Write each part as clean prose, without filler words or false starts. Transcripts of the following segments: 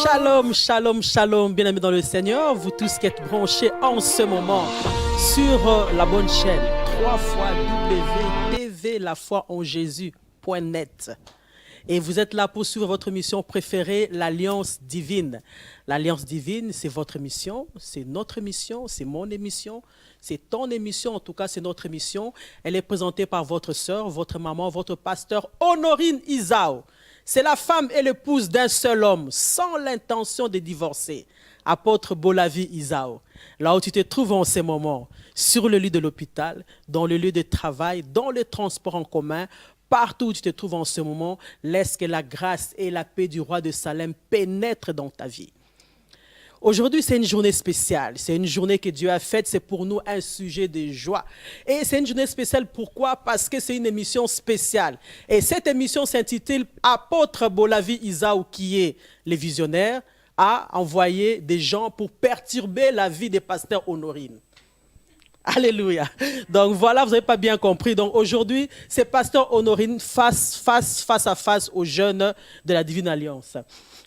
Shalom, shalom, shalom, bien-aimés dans le Seigneur, vous tous qui êtes branchés en ce moment sur la bonne chaîne, 3 fois www.tvlafoienjésus.net. Et vous êtes là pour suivre votre mission préférée, l'Alliance Divine. L'Alliance Divine, c'est votre mission, c'est notre mission, c'est mon émission, c'est ton émission, en tout cas c'est notre émission. Elle est présentée par votre sœur, votre maman, votre pasteur Honorine Isao. C'est la femme et l'épouse d'un seul homme, sans l'intention de divorcer. Apôtre Bolavi Isao, là où tu te trouves en ces moments, sur le lit de l'hôpital, dans le lieu de travail, dans le transport en commun, partout où tu te trouves en ce moment, laisse que la grâce et la paix du roi de Salem pénètrent dans ta vie. Aujourd'hui, c'est une journée spéciale. C'est une journée que Dieu a faite. C'est pour nous un sujet de joie. Et c'est une journée spéciale. Pourquoi? Parce que c'est une émission spéciale. Et cette émission s'intitule « Apôtre Bolavi Isao » qui est le visionnaire, a envoyé des gens pour perturber la vie des pasteurs Honorine. Alléluia. Donc voilà, vous n'avez pas bien compris. Donc aujourd'hui, c'est pasteur Honorine face à face aux jeunes de la Divine Alliance.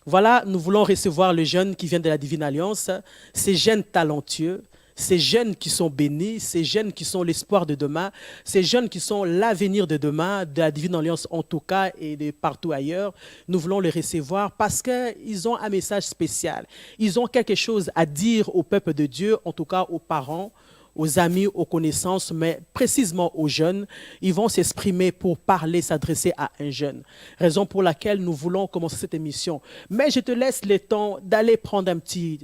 Voilà, nous voulons recevoir les jeunes qui viennent de la Divine Alliance, ces jeunes talentueux, ces jeunes qui sont bénis, ces jeunes qui sont l'espoir de demain, ces jeunes qui sont l'avenir de demain, de la Divine Alliance en tout cas et de partout ailleurs. Nous voulons les recevoir parce qu'ils ont un message spécial. Ils ont quelque chose à dire au peuple de Dieu, en tout cas aux parents, aux amis, aux connaissances, mais précisément aux jeunes. Ils vont s'exprimer pour parler, s'adresser à un jeune. Raison pour laquelle nous voulons commencer cette émission. Mais je te laisse le temps d'aller prendre un petit,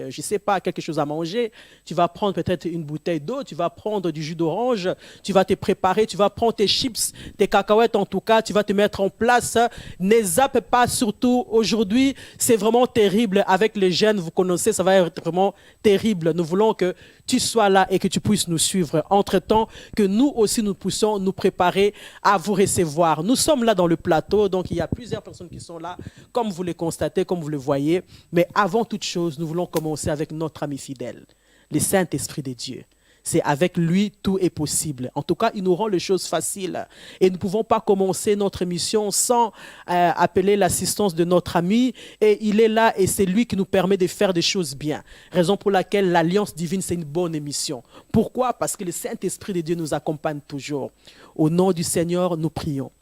je sais pas, quelque chose à manger. Tu vas prendre peut-être une bouteille d'eau, tu vas prendre du jus d'orange, tu vas te préparer, tu vas prendre tes chips, tes cacahuètes en tout cas, tu vas te mettre en place. Ne zappe pas surtout. Aujourd'hui, c'est vraiment terrible avec les jeunes, vous connaissez, ça va être vraiment terrible. Nous voulons que tu sois là et que tu puisses nous suivre. Entre-temps, que nous aussi, nous puissions nous préparer à vous recevoir. Nous sommes là dans le plateau, donc il y a plusieurs personnes qui sont là, comme vous les constatez, comme vous le voyez. Mais avant toute chose, nous voulons commencer avec notre ami fidèle, le Saint-Esprit de Dieu. C'est avec lui, tout est possible. En tout cas, il nous rend les choses faciles. Et nous ne pouvons pas commencer notre émission sans appeler l'assistance de notre ami. Et il est là et c'est lui qui nous permet de faire des choses bien. Raison pour laquelle l'Alliance Divine, c'est une bonne émission. Pourquoi? Parce que le Saint-Esprit de Dieu nous accompagne toujours. Au nom du Seigneur, nous prions.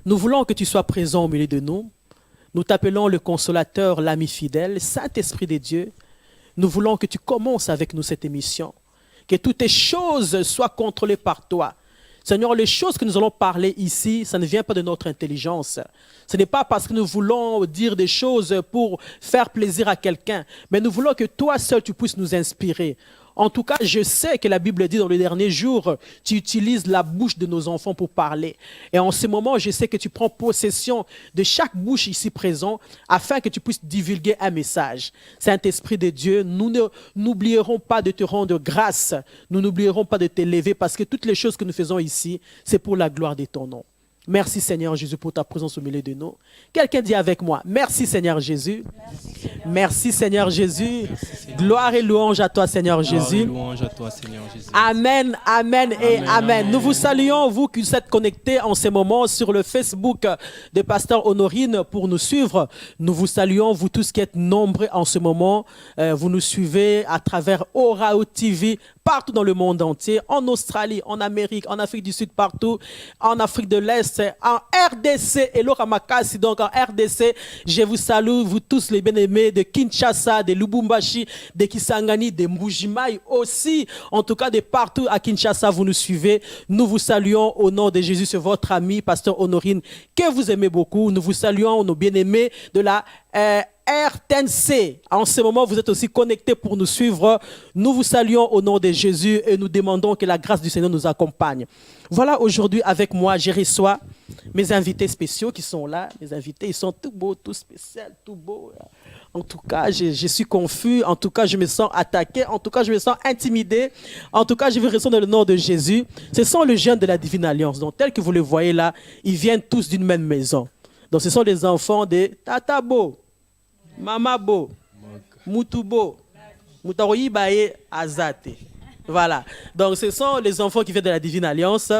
Nous voulons que tu sois présent au milieu de nous. Nous t'appelons le consolateur, l'ami fidèle, Saint-Esprit de Dieu. Nous voulons que tu commences avec nous cette émission. Que toutes les choses soient contrôlées par toi. Seigneur, les choses que nous allons parler ici, ça ne vient pas de notre intelligence. Ce n'est pas parce que nous voulons dire des choses pour faire plaisir à quelqu'un, mais nous voulons que toi seul, tu puisses nous inspirer. En tout cas, je sais que la Bible dit dans les derniers jours, tu utilises la bouche de nos enfants pour parler. Et en ce moment, je sais que tu prends possession de chaque bouche ici présente afin que tu puisses divulguer un message. Saint-Esprit de Dieu, nous n'oublierons pas de te rendre grâce. Nous n'oublierons pas de t'élever parce que toutes les choses que nous faisons ici, c'est pour la gloire de ton nom. Merci Seigneur Jésus pour ta présence au milieu de nous. Quelqu'un dit avec moi, merci Seigneur Jésus. Merci Seigneur Jésus. Gloire et louange à toi Seigneur Jésus. Louange à toi Seigneur Jésus. Amen, amen et amen. Nous vous saluons, vous qui êtes connectés en ce moment sur le Facebook de Pasteur Honorine pour nous suivre. Nous vous saluons, vous tous qui êtes nombreux en ce moment. Vous nous suivez à travers Orao TV, partout dans le monde entier, en Australie, en Amérique, en Afrique du Sud, partout, en Afrique de l'Est, en RDC, et l'Oramakasi, donc en RDC, je vous salue, vous tous les bien-aimés de Kinshasa, de Lubumbashi, de Kisangani, de Mbujimai aussi, en tout cas de partout à Kinshasa, vous nous suivez. Nous vous saluons au nom de Jésus, c'est votre ami, Pasteur Honorine, que vous aimez beaucoup. Nous vous saluons, nos bien-aimés de la RTNC. En ce moment, vous êtes aussi connectés pour nous suivre. Nous vous saluons au nom de Jésus et nous demandons que la grâce du Seigneur nous accompagne. Voilà, aujourd'hui avec moi, je reçois mes invités spéciaux qui sont là. Mes invités, ils sont tout beaux, tout spéciaux, tout beaux. En tout cas, je suis confus. En tout cas, je me sens attaqué. En tout cas, je me sens intimidé. En tout cas, je veux rester dans le nom de Jésus. Ce sont les jeunes de la Divine Alliance. Donc, tel que vous le voyez là, ils viennent tous d'une même maison. Donc, ce sont les enfants de Tatabo, Mamabo, Mutubo, Mutaroyibaye, Azate. Voilà. Donc, ce sont les enfants qui viennent de la Divine Alliance.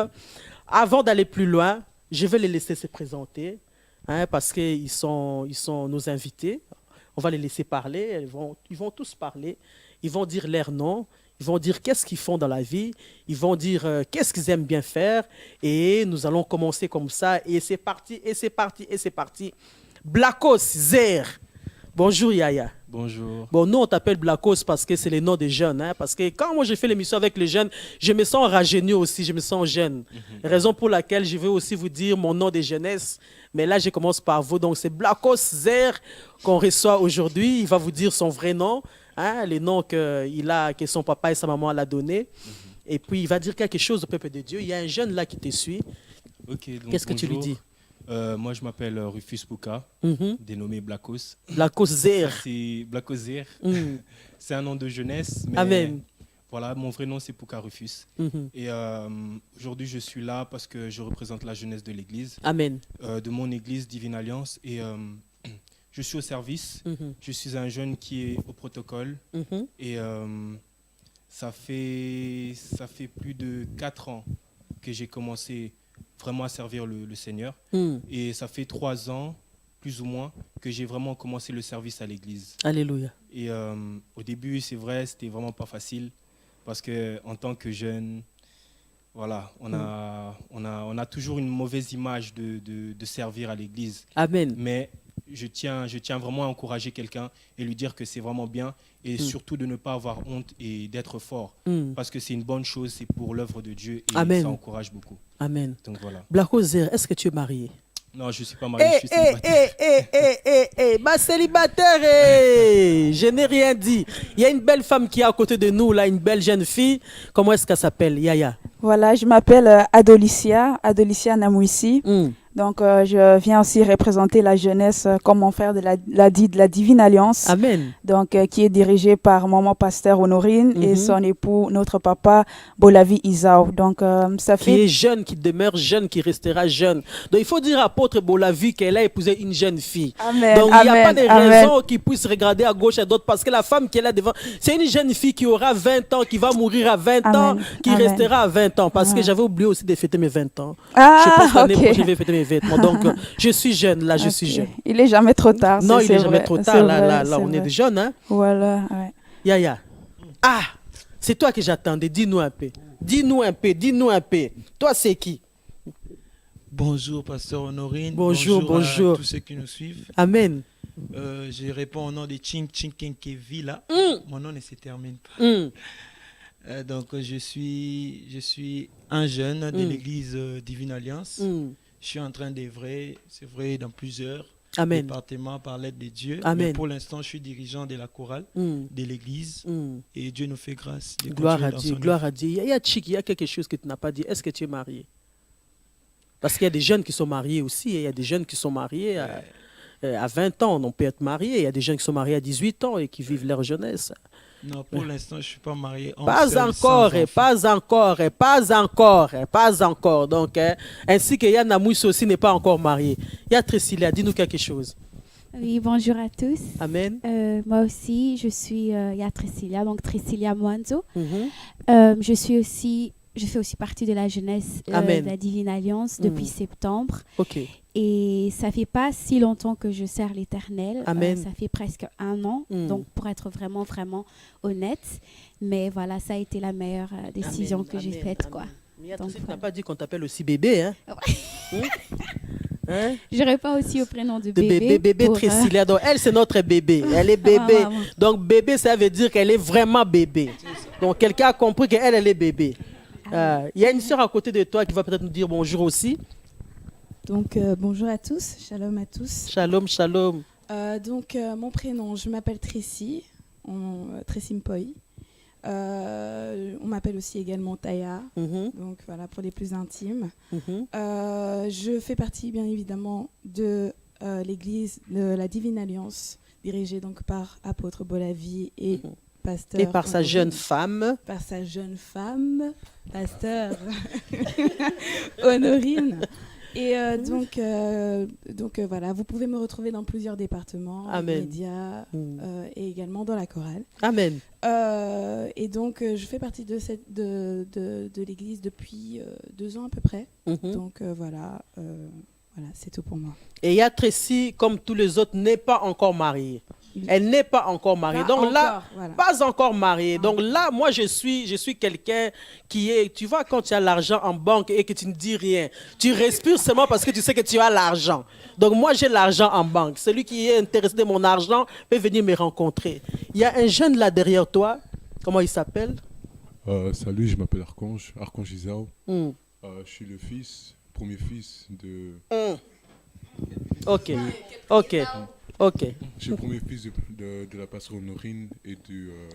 Avant d'aller plus loin, je vais les laisser se présenter, hein, parce qu'ils sont nos invités. On va les laisser parler. Ils vont tous parler. Ils vont dire leur nom. Ils vont dire qu'est-ce qu'ils font dans la vie. Ils vont dire qu'est-ce qu'ils aiment bien faire. Et nous allons commencer comme ça. Et c'est parti, et c'est parti, et c'est parti. Blakos Zer. Bonjour Yaya. Bonjour. Bon, nous on t'appelle Blakos parce que c'est le nom des jeunes. Hein, parce que quand moi j'ai fait l'émission avec les jeunes, je me sens rajeuni aussi, je me sens jeune. Raison pour laquelle je veux aussi vous dire mon nom de jeunesse. Mais là je commence par vous. Donc c'est Blakos Zer qu'on reçoit aujourd'hui. Il va vous dire son vrai nom, hein, les noms que son papa et sa maman l'a donné. Et puis il va dire quelque chose au peuple de Dieu. Il y a un jeune là qui te suit. Okay, Qu'est-ce que tu lui dis? Moi, je m'appelle Rufus Pouka, dénommé Blakos. Blakos Zer. C'est Blakos Zer. C'est un nom de jeunesse. Mais Amen. Voilà, mon vrai nom, c'est Pouka Rufus. Et aujourd'hui, je suis là parce que je représente la jeunesse de l'Église. Amen. De mon Église Divine Alliance. Et je suis au service. Je suis un jeune qui est au protocole. Et ça fait plus de 4 ans que j'ai commencé vraiment à servir le Seigneur. Et ça fait 3 ans, plus ou moins, que j'ai vraiment commencé le service à l'église. Alléluia. Et au début, c'est vrai, c'était vraiment pas facile parce qu'en tant que jeune, voilà, on a toujours une mauvaise image de servir à l'église. Amen. Mais je tiens vraiment à encourager quelqu'un et lui dire que c'est vraiment bien et surtout de ne pas avoir honte et d'être fort parce que c'est une bonne chose, c'est pour l'œuvre de Dieu et Amen. ça encourage beaucoup. Amen. Donc voilà. Blakos Zer, est-ce que tu es marié? Non, je ne suis pas marié, je suis célibataire. Ma célibataire, je n'ai rien dit. Il y a une belle femme qui est à côté de nous, là, une belle jeune fille. Comment est-ce qu'elle s'appelle, Yaya? Voilà, je m'appelle Adolicia Namouissi. Donc, je viens aussi représenter la jeunesse comme mon frère de la Divine Alliance. Amen. Donc, qui est dirigée par maman pasteur Honorine et son époux, notre papa Bolavi Isao. Donc, ça fait... Qui est jeune, qui demeure jeune, qui restera jeune. Donc, il faut dire à apôtre Bolavi qu'elle a épousé une jeune fille. Amen. Donc, il n'y a pas de raison qu'il puisse regarder à gauche et à droite parce que la femme qui est là devant, c'est une jeune fille qui aura 20 ans, qui va mourir à 20 ans, qui restera à 20 ans. Parce que j'avais oublié aussi de fêter mes 20 ans. Je pense l'année prochaine, je vais fêter mes 20 ans. Donc, je suis jeune, là, je suis jeune. Il n'est jamais trop tard. Non, il n'est jamais trop tard. Là, on est des jeunes, hein? Voilà, ouais. Yaya. Ah, c'est toi que j'attendais. Dis-nous un peu. Dis-nous un peu. Toi, c'est qui? Bonjour, pasteur Honorine. Bonjour. À tous ceux qui nous suivent. Amen. Je réponds au nom de Ching Kenkevila. Mon nom ne se termine pas. Donc, je suis un jeune de l'église Divine Alliance. Je suis en train d'œuvrer, c'est vrai, dans plusieurs départements par l'aide de Dieu. Amen. Mais pour l'instant, je suis dirigeant de la chorale de l'église. Et Dieu nous fait grâce. Gloire à Dieu, gloire à Dieu. Il y a Chik, il y a quelque chose que tu n'as pas dit. Est-ce que tu es marié? Parce qu'il y a des jeunes qui sont mariés aussi. Il y a des jeunes qui sont mariés à 20 ans. On peut être marié. Il y a des jeunes qui sont mariés à 18 ans et qui vivent leur jeunesse. Non, pour l'instant, je ne suis pas marié. Pas encore. Donc, ainsi que Yann Amouisse aussi n'est pas encore marié. Il y a Trécilia, dis-nous quelque chose. Oui, bonjour à tous. Amen. Moi aussi, je suis Y'a Trécilia, donc Trécilia Mwanzo. Je fais aussi partie de la jeunesse de la Divine Alliance depuis septembre. Ok. Et ça fait pas si longtemps que je sers l'Éternel. Ça fait presque 1 an. Donc, pour être vraiment, vraiment honnête. Mais voilà, ça a été la meilleure décision que j'ai faite, quoi. Mais tu n'as pas dit qu'on t'appelle aussi bébé, hein? Hein? Je réponds aussi au prénom de bébé. Bébé Trécilia. Donc, elle, c'est notre bébé. Elle est bébé. Donc, bébé, ça veut dire qu'elle est vraiment bébé. Donc, quelqu'un a compris qu'elle est bébé. Il y a une sœur à côté de toi qui va peut-être nous dire bonjour aussi. Donc, bonjour à tous, shalom à tous. Shalom, shalom. Mon prénom, je m'appelle Tracy, Tracy Mpoi. On m'appelle aussi également Taya, donc voilà, pour les plus intimes. Je fais partie, bien évidemment, de l'église de la Divine Alliance dirigée donc par apôtre Bolavie et pasteur. Et par sa jeune femme. Par sa jeune femme, pasteur Honorine. Et donc voilà, vous pouvez me retrouver dans plusieurs départements, médias et également dans la chorale. Amen. Et donc je fais partie de l'église depuis 2 ans à peu près. Donc voilà, c'est tout pour moi. Et il y a Tracy, comme tous les autres, n'est pas encore mariée. Elle n'est pas encore mariée. Pas encore mariée. Donc là, moi, je suis quelqu'un qui est... Tu vois, quand tu as l'argent en banque et que tu ne dis rien, tu respires seulement parce que tu sais que tu as l'argent. Donc moi, j'ai l'argent en banque. Celui qui est intéressé de mon argent peut venir me rencontrer. Il y a un jeune là derrière toi. Comment il s'appelle? Salut, je m'appelle Archange Isao. Je suis le premier fils de... Ok. Je suis le premier fils de la pasteur Honorine et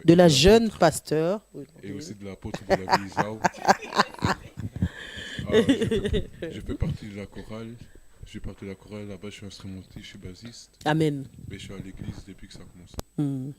de la jeune pasteur. Et aussi de l'apôtre Bolavie Isao. Je fais partie de la chorale. Je fais partie de la chorale. Là-bas, je suis instrumentiste, je suis bassiste. Amen. Mais je suis à l'église depuis que ça a commencé.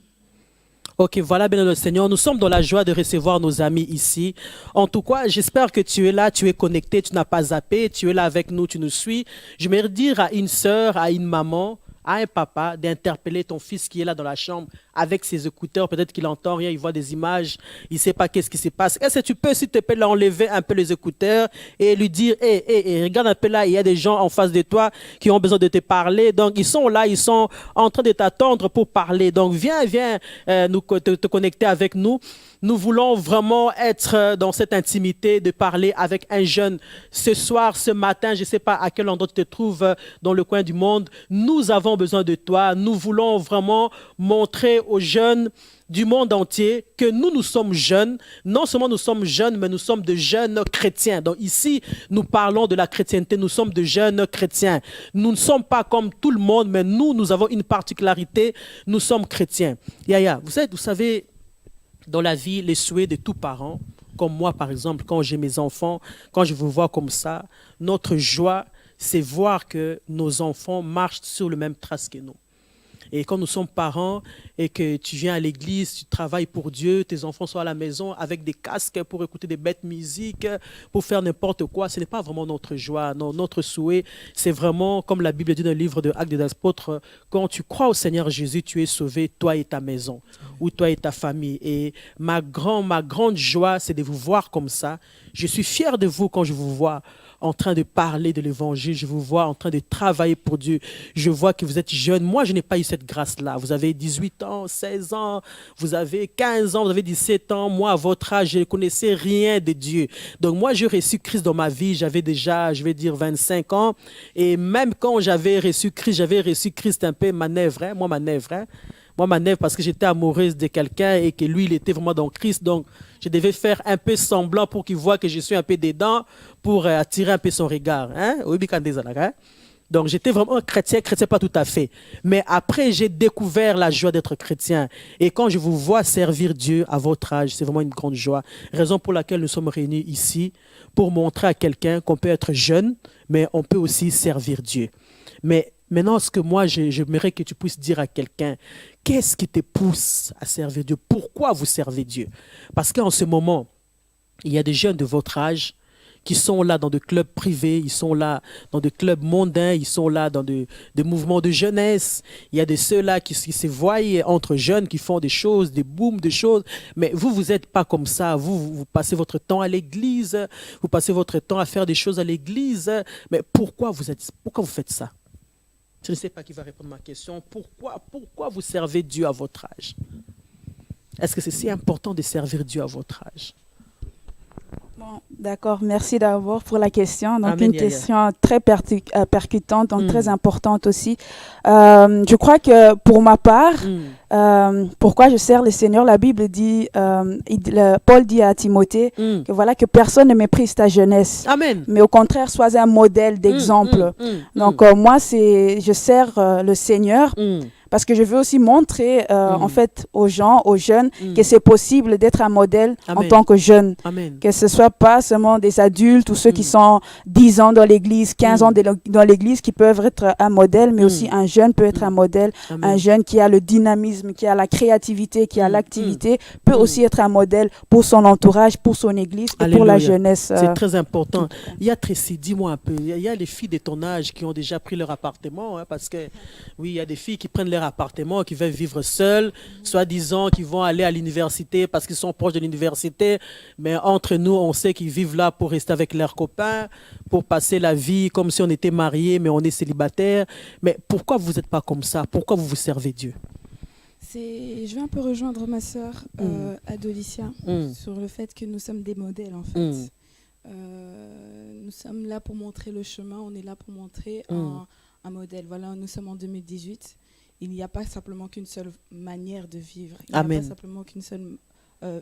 Ok, voilà, bien le Seigneur. Nous sommes dans la joie de recevoir nos amis ici. En tout cas, j'espère que tu es là, tu es connecté, tu n'as pas zappé, tu es là avec nous, tu nous suis. Je vais dire à une sœur, à une maman, à un papa d'interpeller ton fils qui est là dans la chambre avec ses écouteurs. Peut-être qu'il n'entend rien, il voit des images, il ne sait pas qu'est-ce qui se passe. Est-ce que tu peux, s'il te plaît, enlever un peu les écouteurs et lui dire, regarde un peu là, il y a des gens en face de toi qui ont besoin de te parler. Donc, ils sont là, ils sont en train de t'attendre pour parler. Donc, viens te connecter avec nous. Nous voulons vraiment être dans cette intimité de parler avec un jeune ce soir, ce matin. Je ne sais pas à quel endroit tu te trouves dans le coin du monde. Nous avons besoin de toi. Nous voulons vraiment montrer aux jeunes du monde entier que nous sommes jeunes. Non seulement nous sommes jeunes, mais nous sommes de jeunes chrétiens. Donc ici, nous parlons de la chrétienté. Nous sommes de jeunes chrétiens. Nous ne sommes pas comme tout le monde, mais nous avons une particularité. Nous sommes chrétiens. Yaya, vous savez, dans la vie, les souhaits de tous parents, comme moi par exemple, quand j'ai mes enfants, quand je vous vois comme ça, notre joie, c'est voir que nos enfants marchent sur le même trace que nous. Et quand nous sommes parents et que tu viens à l'église, tu travailles pour Dieu, tes enfants sont à la maison avec des casques pour écouter des bêtes musiques, pour faire n'importe quoi, ce n'est pas vraiment notre joie. Non, notre souhait, c'est vraiment, comme la Bible dit dans le livre de Actes des Apôtres, quand tu crois au Seigneur Jésus, tu es sauvé, toi et ta maison, ou toi et ta famille. Et ma grande joie, c'est de vous voir comme ça. Je suis fier de vous quand je vous vois en train de parler de l'évangile, je vous vois en train de travailler pour Dieu. Je vois que vous êtes jeune. Moi, je n'ai pas eu cette grâce-là. Vous avez 18 ans, 16 ans, vous avez 15 ans, vous avez 17 ans. Moi, à votre âge, je ne connaissais rien de Dieu. Donc moi, j'ai reçu Christ dans ma vie. J'avais déjà, 25 ans. Et même quand j'avais reçu Christ un peu manœuvre, hein, moi manœuvre parce que j'étais amoureuse de quelqu'un et que lui, il était vraiment dans Christ. Donc, je devais faire un peu semblant pour qu'il voit que je suis un peu dedans pour attirer un peu son regard. Hein? Donc, j'étais vraiment chrétien pas tout à fait. Mais après, j'ai découvert la joie d'être chrétien. Et quand je vous vois servir Dieu à votre âge, c'est vraiment une grande joie. Raison pour laquelle nous sommes réunis ici, pour montrer à quelqu'un qu'on peut être jeune, mais on peut aussi servir Dieu. Mais maintenant, ce que moi, j'aimerais que tu puisses dire à quelqu'un, qu'est-ce qui te pousse à servir Dieu? Pourquoi vous servez Dieu? Parce qu'en ce moment, il y a des jeunes de votre âge qui sont là dans des clubs privés, ils sont là dans des clubs mondains, ils sont là dans des mouvements de jeunesse. Il y a de ceux-là qui se voient entre jeunes, qui font des choses, des booms, des choses. Mais vous n'êtes pas comme ça. Vous passez votre temps à l'église, vous passez votre temps à faire des choses à l'église. Mais pourquoi vous faites ça? Je ne sais pas qui va répondre à ma question. Pourquoi vous servez Dieu à votre âge? Est-ce que c'est si important de servir Dieu à votre âge? Bon, d'accord, merci d'abord pour la question. Donc, Amen, une Yaya. question très percutante, donc très importante aussi. Je crois que pour ma part, pourquoi je sers le Seigneur, la Bible dit, Paul dit à Timothée que voilà, que personne ne méprise ta jeunesse. Amen. Mais au contraire, sois un modèle d'exemple. Donc, moi, je sers le Seigneur parce que je veux aussi montrer en fait aux gens, aux jeunes, que c'est possible d'être un modèle en tant que jeune. Amen. Que ce soit pas seulement des adultes ou ceux qui sont 10 ans dans l'église, 15 ans dans l'église qui peuvent être un modèle, mais aussi un jeune peut être un modèle. Amen. Un jeune qui a le dynamisme, qui a la créativité, qui a l'activité, peut aussi être un modèle pour son entourage, pour son église et pour la jeunesse. C'est très important. Il y a Tracy, dis-moi un peu, il y a les filles de ton âge qui ont déjà pris leur appartement, hein, parce que oui, il y a des filles qui prennent leur appartement, qui veulent vivre seules, soi-disant qu'ils vont aller à l'université parce qu'ils sont proches de l'université, mais entre nous, on sait qu'ils vivent là pour rester avec leurs copains, pour passer la vie comme si on était mariés, mais on est célibataire. Mais pourquoi vous n'êtes pas comme ça? Pourquoi vous servez Dieu? Je vais un peu rejoindre ma sœur Adolicia sur le fait que nous sommes des modèles en fait. Nous sommes là pour montrer le chemin, on est là pour montrer un modèle. Voilà, nous sommes en 2018. Il n'y a pas simplement qu'une seule manière de vivre. Il n'y a pas simplement qu'une seule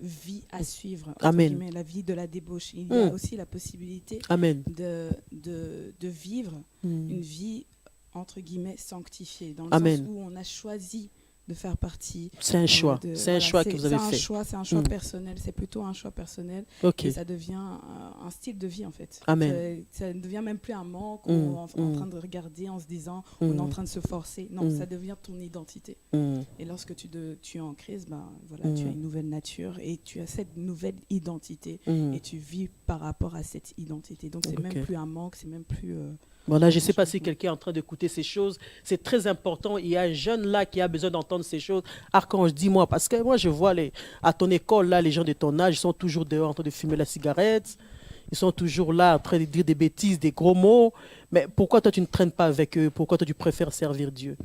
vie à suivre. Amen. Guillemets, la vie de la débauche. Il y a aussi la possibilité de vivre une vie entre guillemets sanctifiée, dans le sens où on a choisi de faire partie. C'est un choix. C'est un choix que vous avez fait. C'est un choix personnel. C'est plutôt un choix personnel. Okay. Et ça devient un style de vie, en fait. Amen. Ça ne devient même plus un manque où on est en train de regarder en se disant on est en train de se forcer. Non, ça devient ton identité. Et lorsque tu es en crise, ben, voilà, tu as une nouvelle nature et tu as cette nouvelle identité et tu vis par rapport à cette identité. Donc, c'est même plus un manque, c'est même plus... Voilà, je ne sais pas si quelqu'un est en train d'écouter ces choses. C'est très important. Il y a un jeune là qui a besoin d'entendre ces choses. Archange, dis-moi, parce que moi, je vois à ton école, là, les gens de ton âge, ils sont toujours dehors en train de fumer la cigarette. Ils sont toujours là en train de dire des bêtises, des gros mots. Mais pourquoi toi, tu ne traînes pas avec eux? Pourquoi toi, tu préfères servir Dieu?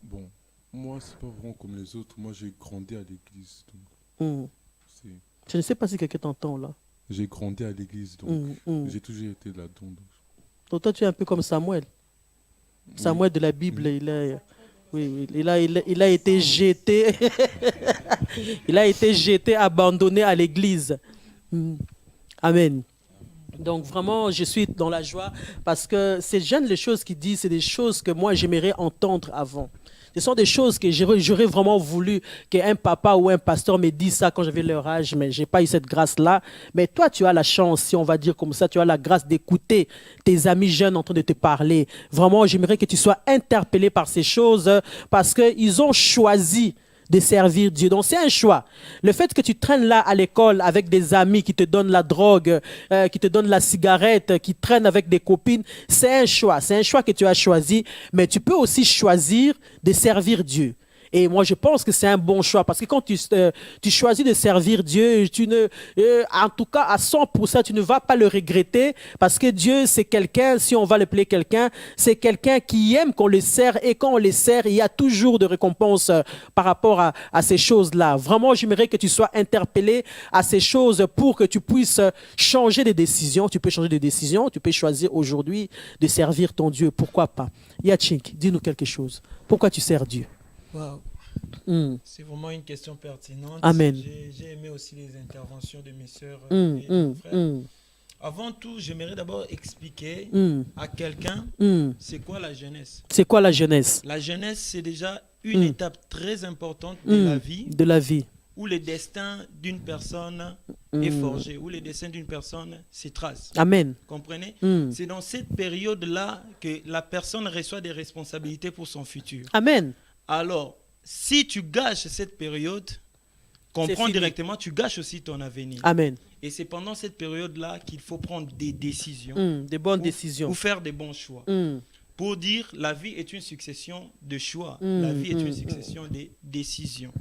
Bon, moi, c'est pas vraiment comme les autres. Moi, j'ai grandi à l'église. Je ne sais pas si quelqu'un t'entend là. J'ai grandi à l'église, donc j'ai toujours été là-dedans. Donc toi, tu es un peu comme Samuel. Samuel de la Bible, il a été jeté. Il a été jeté, abandonné à l'église. Amen. Donc vraiment, je suis dans la joie parce que ces jeunes, les choses qu'ils disent, c'est des choses que moi, j'aimerais entendre avant. Ce sont des choses que j'aurais vraiment voulu qu'un papa ou un pasteur me dise ça quand j'avais leur âge, mais je n'ai pas eu cette grâce-là. Mais toi, tu as la chance, si on va dire comme ça, tu as la grâce d'écouter tes amis jeunes en train de te parler. Vraiment, j'aimerais que tu sois interpellé par ces choses parce qu'ils ont choisi de servir Dieu. Donc, c'est un choix. Le fait que tu traînes là à l'école avec des amis qui te donnent la drogue, qui te donnent la cigarette, qui traînent avec des copines, c'est un choix. C'est un choix que tu as choisi, mais tu peux aussi choisir de servir Dieu. Et moi, je pense que c'est un bon choix parce que quand tu choisis de servir Dieu, en tout cas à 100%, tu ne vas pas le regretter parce que Dieu, c'est quelqu'un, si on va l'appeler quelqu'un, c'est quelqu'un qui aime qu'on le sert et quand on le sert, il y a toujours de récompenses par rapport à ces choses-là. Vraiment, j'aimerais que tu sois interpellé à ces choses pour que tu puisses changer de décision. Tu peux changer de décision, tu peux choisir aujourd'hui de servir ton Dieu. Pourquoi pas? Yachink, dis-nous quelque chose. Pourquoi tu sers Dieu? Wow. C'est vraiment une question pertinente. Amen. J'ai aimé aussi les interventions de mes sœurs et mes frères. Avant tout, j'aimerais d'abord expliquer à quelqu'un c'est quoi la jeunesse. C'est quoi la jeunesse? La jeunesse, c'est déjà une étape très importante de la vie. Où le destin d'une personne est forgé, où le destin d'une personne se trace. Amen. Comprenez? C'est dans cette période-là que la personne reçoit des responsabilités pour son futur. Amen. Alors, si tu gâches cette période, comprends directement, tu gâches aussi ton avenir. Amen. Et c'est pendant cette période-là qu'il faut prendre des décisions. Des bonnes décisions. Ou faire des bons choix. Pour dire, la vie est une succession de choix. La vie est une succession de décisions.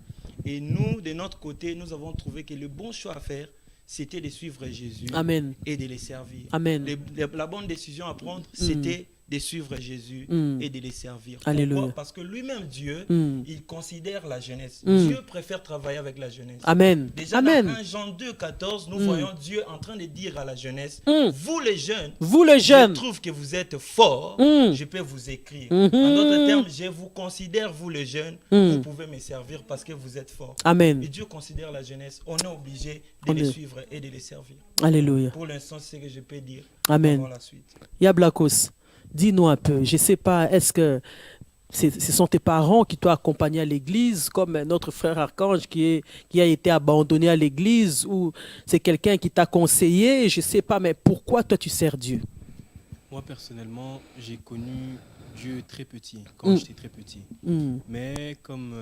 Et nous, de notre côté, nous avons trouvé que le bon choix à faire, c'était de suivre Jésus. Amen. Et de les servir. Amen. La bonne décision à prendre, c'était de suivre Jésus et de les servir. Alléluia. Pourquoi? Parce que lui-même, Dieu, il considère la jeunesse. Dieu préfère travailler avec la jeunesse. Amen. Déjà, dans 1 Jean 2, 14, nous voyons Dieu en train de dire à la jeunesse, vous les jeunes, je trouve que vous êtes forts, je peux vous écrire. En d'autres termes, je vous considère, vous les jeunes, vous pouvez me servir parce que vous êtes forts. Amen. Et Dieu considère la jeunesse, on est obligé de les suivre et de les servir. Alléluia. Pour l'instant, c'est ce que je peux dire. Amen. Avant la suite. Yablakos, dis-nous un peu, je ne sais pas, est-ce que ce sont tes parents qui t'ont accompagné à l'église, comme notre frère Archange qui a été abandonné à l'église, ou c'est quelqu'un qui t'a conseillé, je ne sais pas, mais pourquoi toi tu sers Dieu? Moi, personnellement, j'ai connu Dieu très petit, quand j'étais très petit. Mais comme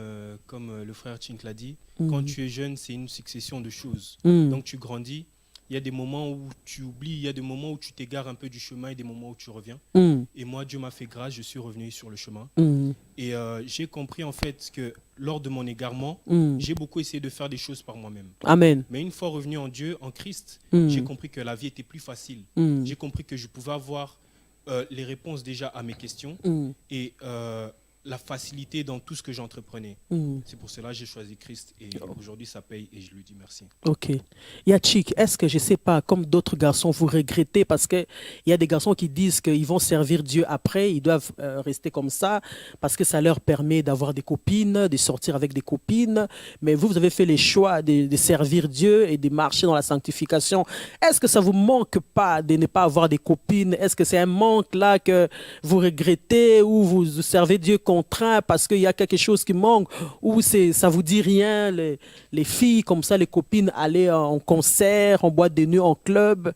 le frère Chink l'a dit, quand tu es jeune, c'est une succession de choses. Donc tu grandis, il y a des moments où tu oublies, il y a des moments où tu t'égares un peu du chemin et des moments où tu reviens. Et moi, Dieu m'a fait grâce, je suis revenu sur le chemin. Et j'ai compris en fait que lors de mon égarement, j'ai beaucoup essayé de faire des choses par moi-même. Amen. Mais une fois revenu en Dieu, en Christ, j'ai compris que la vie était plus facile. J'ai compris que je pouvais avoir les réponses déjà à mes questions et la facilité dans tout ce que j'entreprenais. C'est pour cela que j'ai choisi Christ et aujourd'hui ça paye et je lui dis merci. Ok. Yachik, est-ce que, je ne sais pas, comme d'autres garçons, vous regrettez parce qu'il y a des garçons qui disent qu'ils vont servir Dieu après, ils doivent rester comme ça parce que ça leur permet d'avoir des copines, de sortir avec des copines, mais vous avez fait les choix de servir Dieu et de marcher dans la sanctification. Est-ce que ça ne vous manque pas de ne pas avoir des copines? Est-ce que c'est un manque là que vous regrettez ou vous servez Dieu contraint parce qu'il y a quelque chose qui manque, ou ça vous dit rien, les filles comme ça, les copines, aller en concert, en boîte de nuit, en club?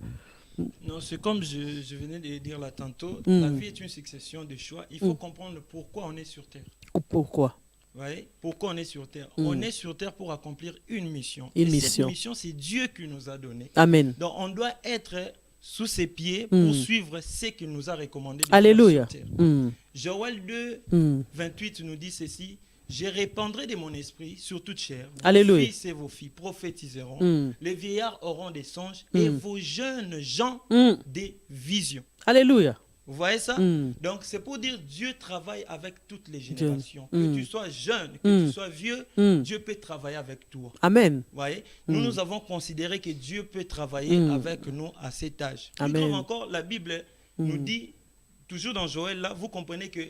Non, c'est comme je venais de dire là tantôt, la vie est une succession de choix. Il faut comprendre pourquoi on est sur Terre. Pourquoi? Ouais, pourquoi on est sur Terre? On est sur Terre pour accomplir une mission. Cette mission, c'est Dieu qui nous a donné. Amen. Donc on doit être sous ses pieds pour suivre ce qu'il nous a recommandé de Alléluia. faire sur terre. Joël 2, 28 nous dit ceci: je répandrai de mon esprit sur toute chair. Vos fils et vos filles prophétiseront. Les vieillards auront des songes et vos jeunes gens des visions. Alléluia. Vous voyez ça? Donc c'est pour dire Dieu travaille avec toutes les générations. Que tu sois jeune, que tu sois vieux, Dieu peut travailler avec toi. Amen. Vous voyez? Nous avons considéré que Dieu peut travailler avec nous à cet âge. Plus encore, la Bible nous dit, toujours dans Joël, là, vous comprenez que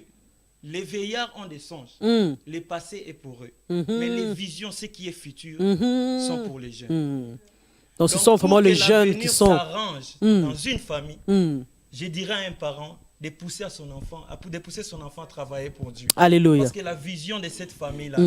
les vieillards ont des songes. Le passé est pour eux. Mais les visions, ce qui est futur, sont pour les jeunes. Donc ce sont vraiment les jeunes qui sont... dans une famille, je dirais à un parent de pousser son enfant à travailler pour Dieu. Alléluia. Parce que la vision de cette famille-là,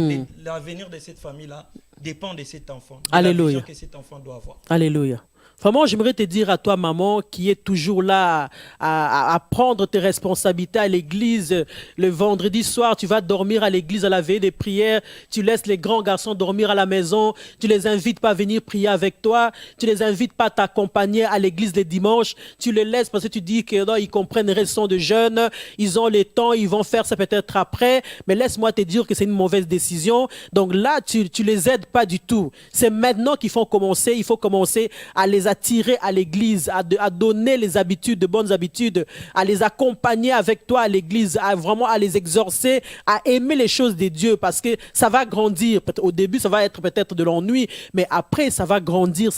l'avenir de cette famille-là dépend de cet enfant. Alléluia. La vision que cet enfant doit avoir. Alléluia. Vraiment, j'aimerais te dire à toi, maman, qui est toujours là à prendre tes responsabilités à l'église. Le vendredi soir, tu vas dormir à l'église à la veille des prières. Tu laisses les grands garçons dormir à la maison. Tu les invites pas à venir prier avec toi. Tu les invites pas à t'accompagner à l'église les dimanches. Tu les laisses parce que tu dis qu'ils comprennent une raison de jeûne. Ils ont le temps, ils vont faire ça peut-être après. Mais laisse-moi te dire que c'est une mauvaise décision. Donc là, tu les aides pas du tout. C'est maintenant qu'il faut commencer. Il faut commencer à les attirer à l'église, à donner les habitudes, de bonnes habitudes, à les accompagner avec toi à l'église, vraiment à les exorcer, à aimer les choses de Dieu, parce que ça va grandir. Au début, ça va être peut-être de l'ennui, mais après, ça va grandir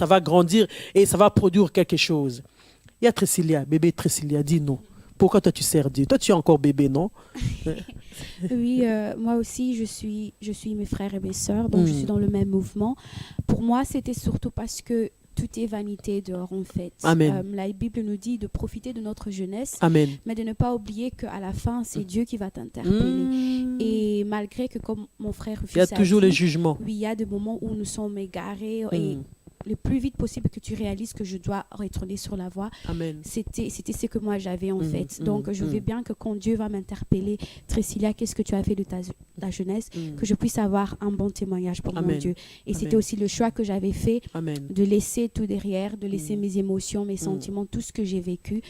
et ça va produire quelque chose. Il y a Trécilia, bébé Trécilia, dis non. Pourquoi toi tu sers Dieu? Toi tu es encore bébé, non? Oui, moi aussi je suis mes frères et mes sœurs, donc je suis dans le même mouvement. Pour moi, c'était surtout parce que tout est vanité dehors en fait. Amen. La Bible nous dit de profiter de notre jeunesse, Amen. mais de ne pas oublier qu'à la fin, c'est Dieu qui va t'interpeller. Et malgré que, comme mon frère il y a toujours les jugements. Oui, il y a des moments où nous sommes égarés et le plus vite possible que tu réalises que je dois retourner sur la voie. Amen. C'était ce que moi j'avais en fait. Donc je veux bien que quand Dieu va m'interpeller, Trécilia, qu'est-ce que tu as fait de ta jeunesse, que je puisse avoir un bon témoignage pour mon Dieu. Et c'était aussi le choix que j'avais fait de laisser tout derrière, de laisser mes émotions, mes sentiments, tout ce que j'ai vécu,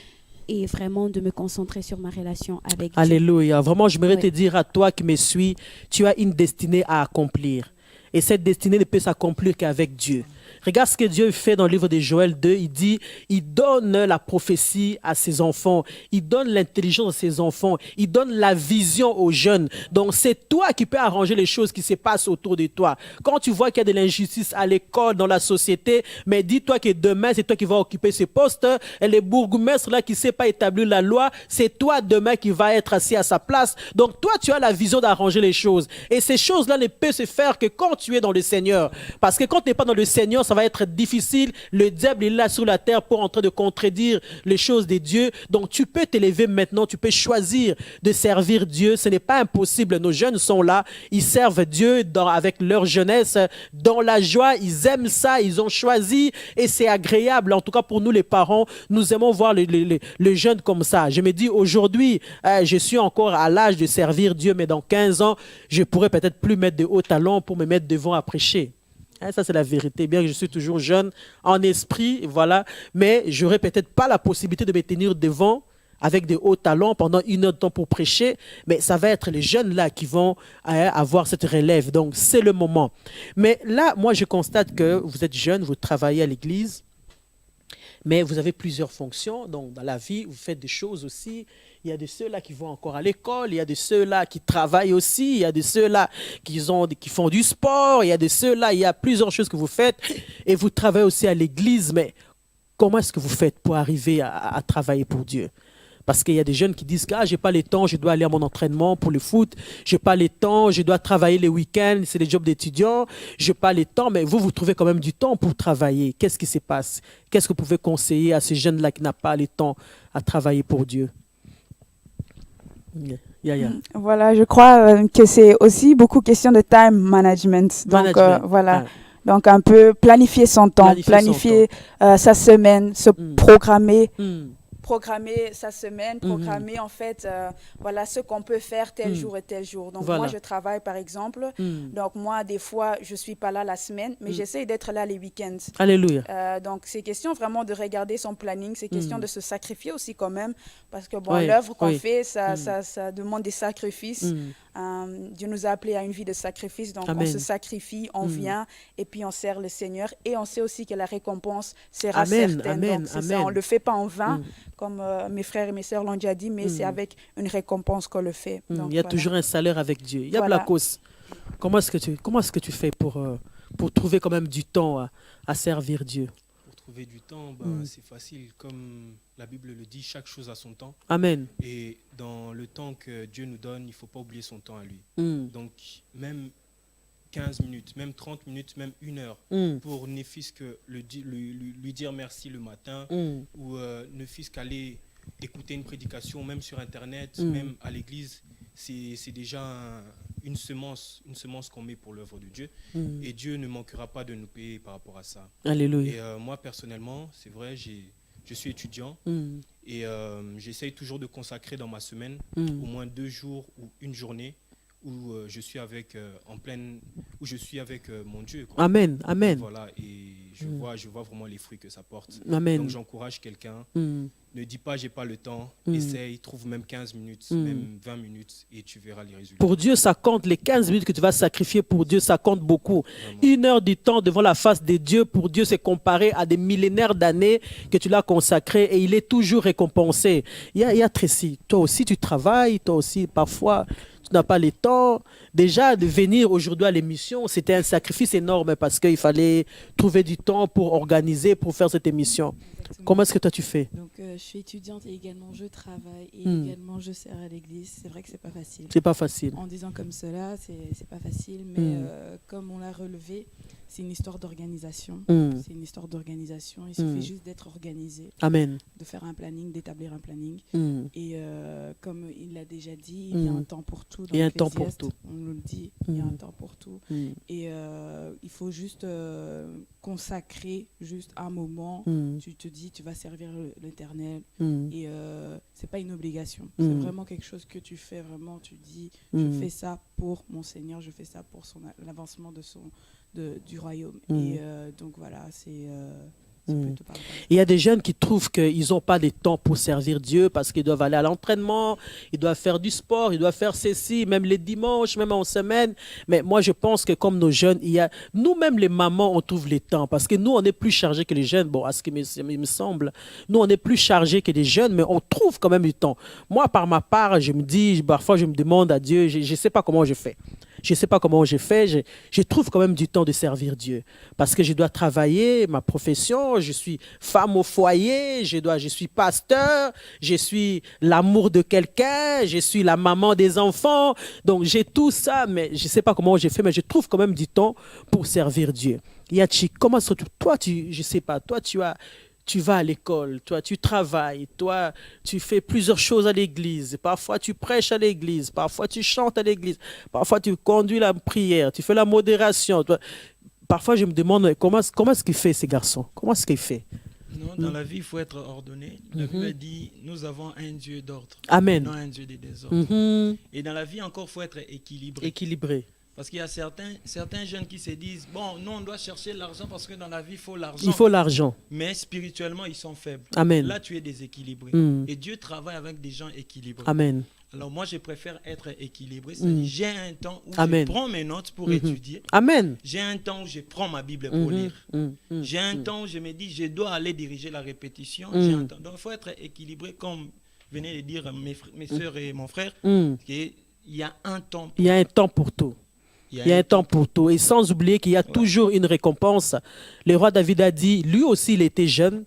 et vraiment de me concentrer sur ma relation avec Dieu. Alléluia. Vraiment, j'aimerais te dire à toi qui me suis, tu as une destinée à accomplir. Et cette destinée ne peut s'accomplir qu'avec Dieu. Regarde ce que Dieu fait dans le livre de Joël 2. Il dit, il donne la prophétie à ses enfants. Il donne l'intelligence à ses enfants. Il donne la vision aux jeunes. Donc, c'est toi qui peux arranger les choses qui se passent autour de toi. Quand tu vois qu'il y a de l'injustice à l'école, dans la société, mais dis-toi que demain, c'est toi qui vas occuper ce poste. Et les bourgmestres là qui ne sait pas établir la loi, c'est toi demain qui va être assis à sa place. Donc, toi, tu as la vision d'arranger les choses. Et ces choses-là ne peuvent se faire que quand tu es dans le Seigneur. Parce que quand tu n'es pas dans le Seigneur, ça va être difficile. Le diable est là sur la terre pour en train de contredire les choses de Dieu. Donc tu peux t'élever maintenant, tu peux choisir de servir Dieu. Ce n'est pas impossible. Nos jeunes sont là, ils servent Dieu avec leur jeunesse, dans la joie. Ils aiment ça, ils ont choisi et c'est agréable. En tout cas pour nous les parents, nous aimons voir les jeunes comme ça. Je me dis aujourd'hui, je suis encore à l'âge de servir Dieu, mais dans 15 ans, je pourrais peut-être plus mettre de hauts talons pour me mettre devant à prêcher. Ça, c'est la vérité. Bien que je suis toujours jeune en esprit, voilà, mais je n'aurai peut-être pas la possibilité de me tenir devant avec des hauts talons pendant 1 heure de temps pour prêcher, mais ça va être les jeunes là qui vont avoir cette relève. Donc, c'est le moment. Mais là, moi, je constate que vous êtes jeune, vous travaillez à l'église, mais vous avez plusieurs fonctions. Donc, dans la vie, vous faites des choses aussi. Il y a de ceux-là qui vont encore à l'école, il y a de ceux-là qui travaillent aussi, il y a de ceux-là qui font du sport, il y a de ceux-là, il y a plusieurs choses que vous faites. Et vous travaillez aussi à l'église, mais comment est-ce que vous faites pour arriver à travailler pour Dieu? Parce qu'il y a des jeunes qui disent que je n'ai pas le temps, je dois aller à mon entraînement pour le foot, je n'ai pas le temps, je dois travailler les week-ends, c'est des jobs d'étudiants, je n'ai pas le temps, mais vous trouvez quand même du temps pour travailler. Qu'est-ce qui se passe? Qu'est-ce que vous pouvez conseiller à ces jeunes-là qui n'ont pas le temps à travailler pour Dieu? Voilà, je crois que c'est aussi beaucoup question de time management. Donc, voilà. Donc, un peu planifier son temps, planifier sa semaine, se programmer. Programmer sa semaine, programmer en fait voilà ce qu'on peut faire tel jour et tel jour. Donc moi je travaille par exemple, donc moi des fois je suis pas là la semaine, mais j'essaie d'être là les week-ends. Alléluia. Donc c'est question vraiment de regarder son planning, c'est question de se sacrifier aussi quand même, parce que bon l'œuvre qu'on fait ça demande des sacrifices. Dieu nous a appelés à une vie de sacrifice, donc on se sacrifie, on vient et puis on sert le Seigneur et on sait aussi que la récompense sera certaine. Donc c'est ça, on le fait pas en vain, comme mes frères et mes sœurs l'ont déjà dit, mais c'est avec une récompense qu'on le fait. Donc, il y a toujours un salaire avec Dieu. Il y a Blacos. Comment est-ce que tu fais pour trouver quand même du temps à servir Dieu? Trouver du temps, c'est facile. Comme la Bible le dit, chaque chose a son temps. Amen. Et dans le temps que Dieu nous donne, il ne faut pas oublier son temps à lui. Donc, même 15 minutes, même 30 minutes, même 1 heure, pour ne fût-ce que lui dire merci le matin, ou ne fût-ce qu'aller écouter une prédication, même sur Internet, même à l'église, c'est déjà une semence qu'on met pour l'œuvre de Dieu. Et Dieu ne manquera pas de nous payer par rapport à ça. Alléluia. Et moi, personnellement, c'est vrai, je suis étudiant et j'essaye toujours de consacrer dans ma semaine au moins 2 jours ou 1 journée où je suis avec mon Dieu, quoi. Amen, amen. Voilà, et je vois vraiment les fruits que ça porte. Amen. Donc j'encourage quelqu'un. Ne dis pas j'ai pas le temps, essaye, trouve même 15 minutes, même 20 minutes et tu verras les résultats. Pour Dieu, ça compte. Les 15 minutes que tu vas sacrifier pour Dieu, ça compte beaucoup. Vraiment. 1 heure du temps devant la face de Dieu, pour Dieu, c'est comparé à des millénaires d'années que tu l'as consacré et il est toujours récompensé. Il y a Tracy, toi aussi tu travailles, toi aussi parfois tu n'as pas le temps. Déjà, de venir aujourd'hui à l'émission, c'était un sacrifice énorme parce qu'il fallait trouver du temps pour organiser, pour faire cette émission. Exactement. Comment est-ce que toi tu fais? Donc, je suis étudiante et également je travaille et également je sers à l'église. C'est vrai que c'est pas facile. C'est pas facile. En disant comme cela, c'est pas facile, mais comme on l'a relevé, c'est une histoire d'organisation. C'est une histoire d'organisation. Il suffit juste d'être organisé. Amen. De faire un planning, d'établir un planning. Et comme il l'a déjà dit, il y a un temps pour tout. Il y a un temps pour tout. On nous le dit, il y a un temps pour tout. Et il faut juste consacrer juste un moment. Tu te dis, tu vas servir l'Éternel. Et c'est pas une obligation. C'est vraiment quelque chose que tu fais vraiment. Tu dis, je fais ça pour mon Seigneur, je fais ça pour l'avancement du royaume. Et donc voilà, c'est plutôt par rapport à ça. Il y a des jeunes qui trouvent qu'ils n'ont pas de temps pour servir Dieu parce qu'ils doivent aller à l'entraînement, ils doivent faire du sport, ils doivent faire ceci, même les dimanches, même en semaine. Mais moi, je pense que comme nos jeunes, nous-mêmes les mamans, on trouve les temps parce que nous, on est plus chargés que les jeunes. Bon, à ce qui me semble, nous, on est plus chargés que les jeunes, mais on trouve quand même du temps. Moi, par ma part, je me dis, parfois, je me demande à Dieu, je ne sais pas comment je fais. je ne sais pas comment j'ai fait, je trouve quand même du temps de servir Dieu. Parce que je dois travailler, ma profession, je suis femme au foyer, je suis pasteur, je suis l'amour de quelqu'un, je suis la maman des enfants. Donc j'ai tout ça, mais je ne sais pas comment j'ai fait, mais je trouve quand même du temps pour servir Dieu. Yachi, comment ça, toi, je ne sais pas, toi, tu vas à l'école, toi, tu travailles, toi, tu fais plusieurs choses à l'église. Parfois, tu prêches à l'église, parfois, tu chantes à l'église, parfois, tu conduis la prière, tu fais la modération. Toi. Parfois, je me demande comment est-ce qu'il fait, ces garçons? Comment est-ce qu'il fait? Non, dans la vie, il faut être ordonné. La Bible dit, nous avons un Dieu d'ordre, Amen. non un Dieu de désordre. Et dans la vie, encore, il faut être équilibré. Équilibré. Parce qu'il y a certains jeunes qui se disent, bon, nous, on doit chercher l'argent parce que dans la vie, il faut l'argent. Il faut l'argent. Mais spirituellement, ils sont faibles. Amen. Là, tu es déséquilibré. Et Dieu travaille avec des gens équilibrés. Amen. Alors moi, je préfère être équilibré. C'est-à-dire, j'ai un temps où Amen. je prends mes notes pour étudier. Amen. J'ai un temps où je prends ma Bible pour lire. J'ai un temps où je me dis, je dois aller diriger la répétition. J'ai un temps. Donc, il faut être équilibré, comme venaient de dire mes soeurs et mon frère. Il y a un temps. Il y a un temps pour tout. Il y a un temps pour tout. Et sans oublier qu'il y a toujours une récompense. Le roi David a dit, lui aussi, il était jeune,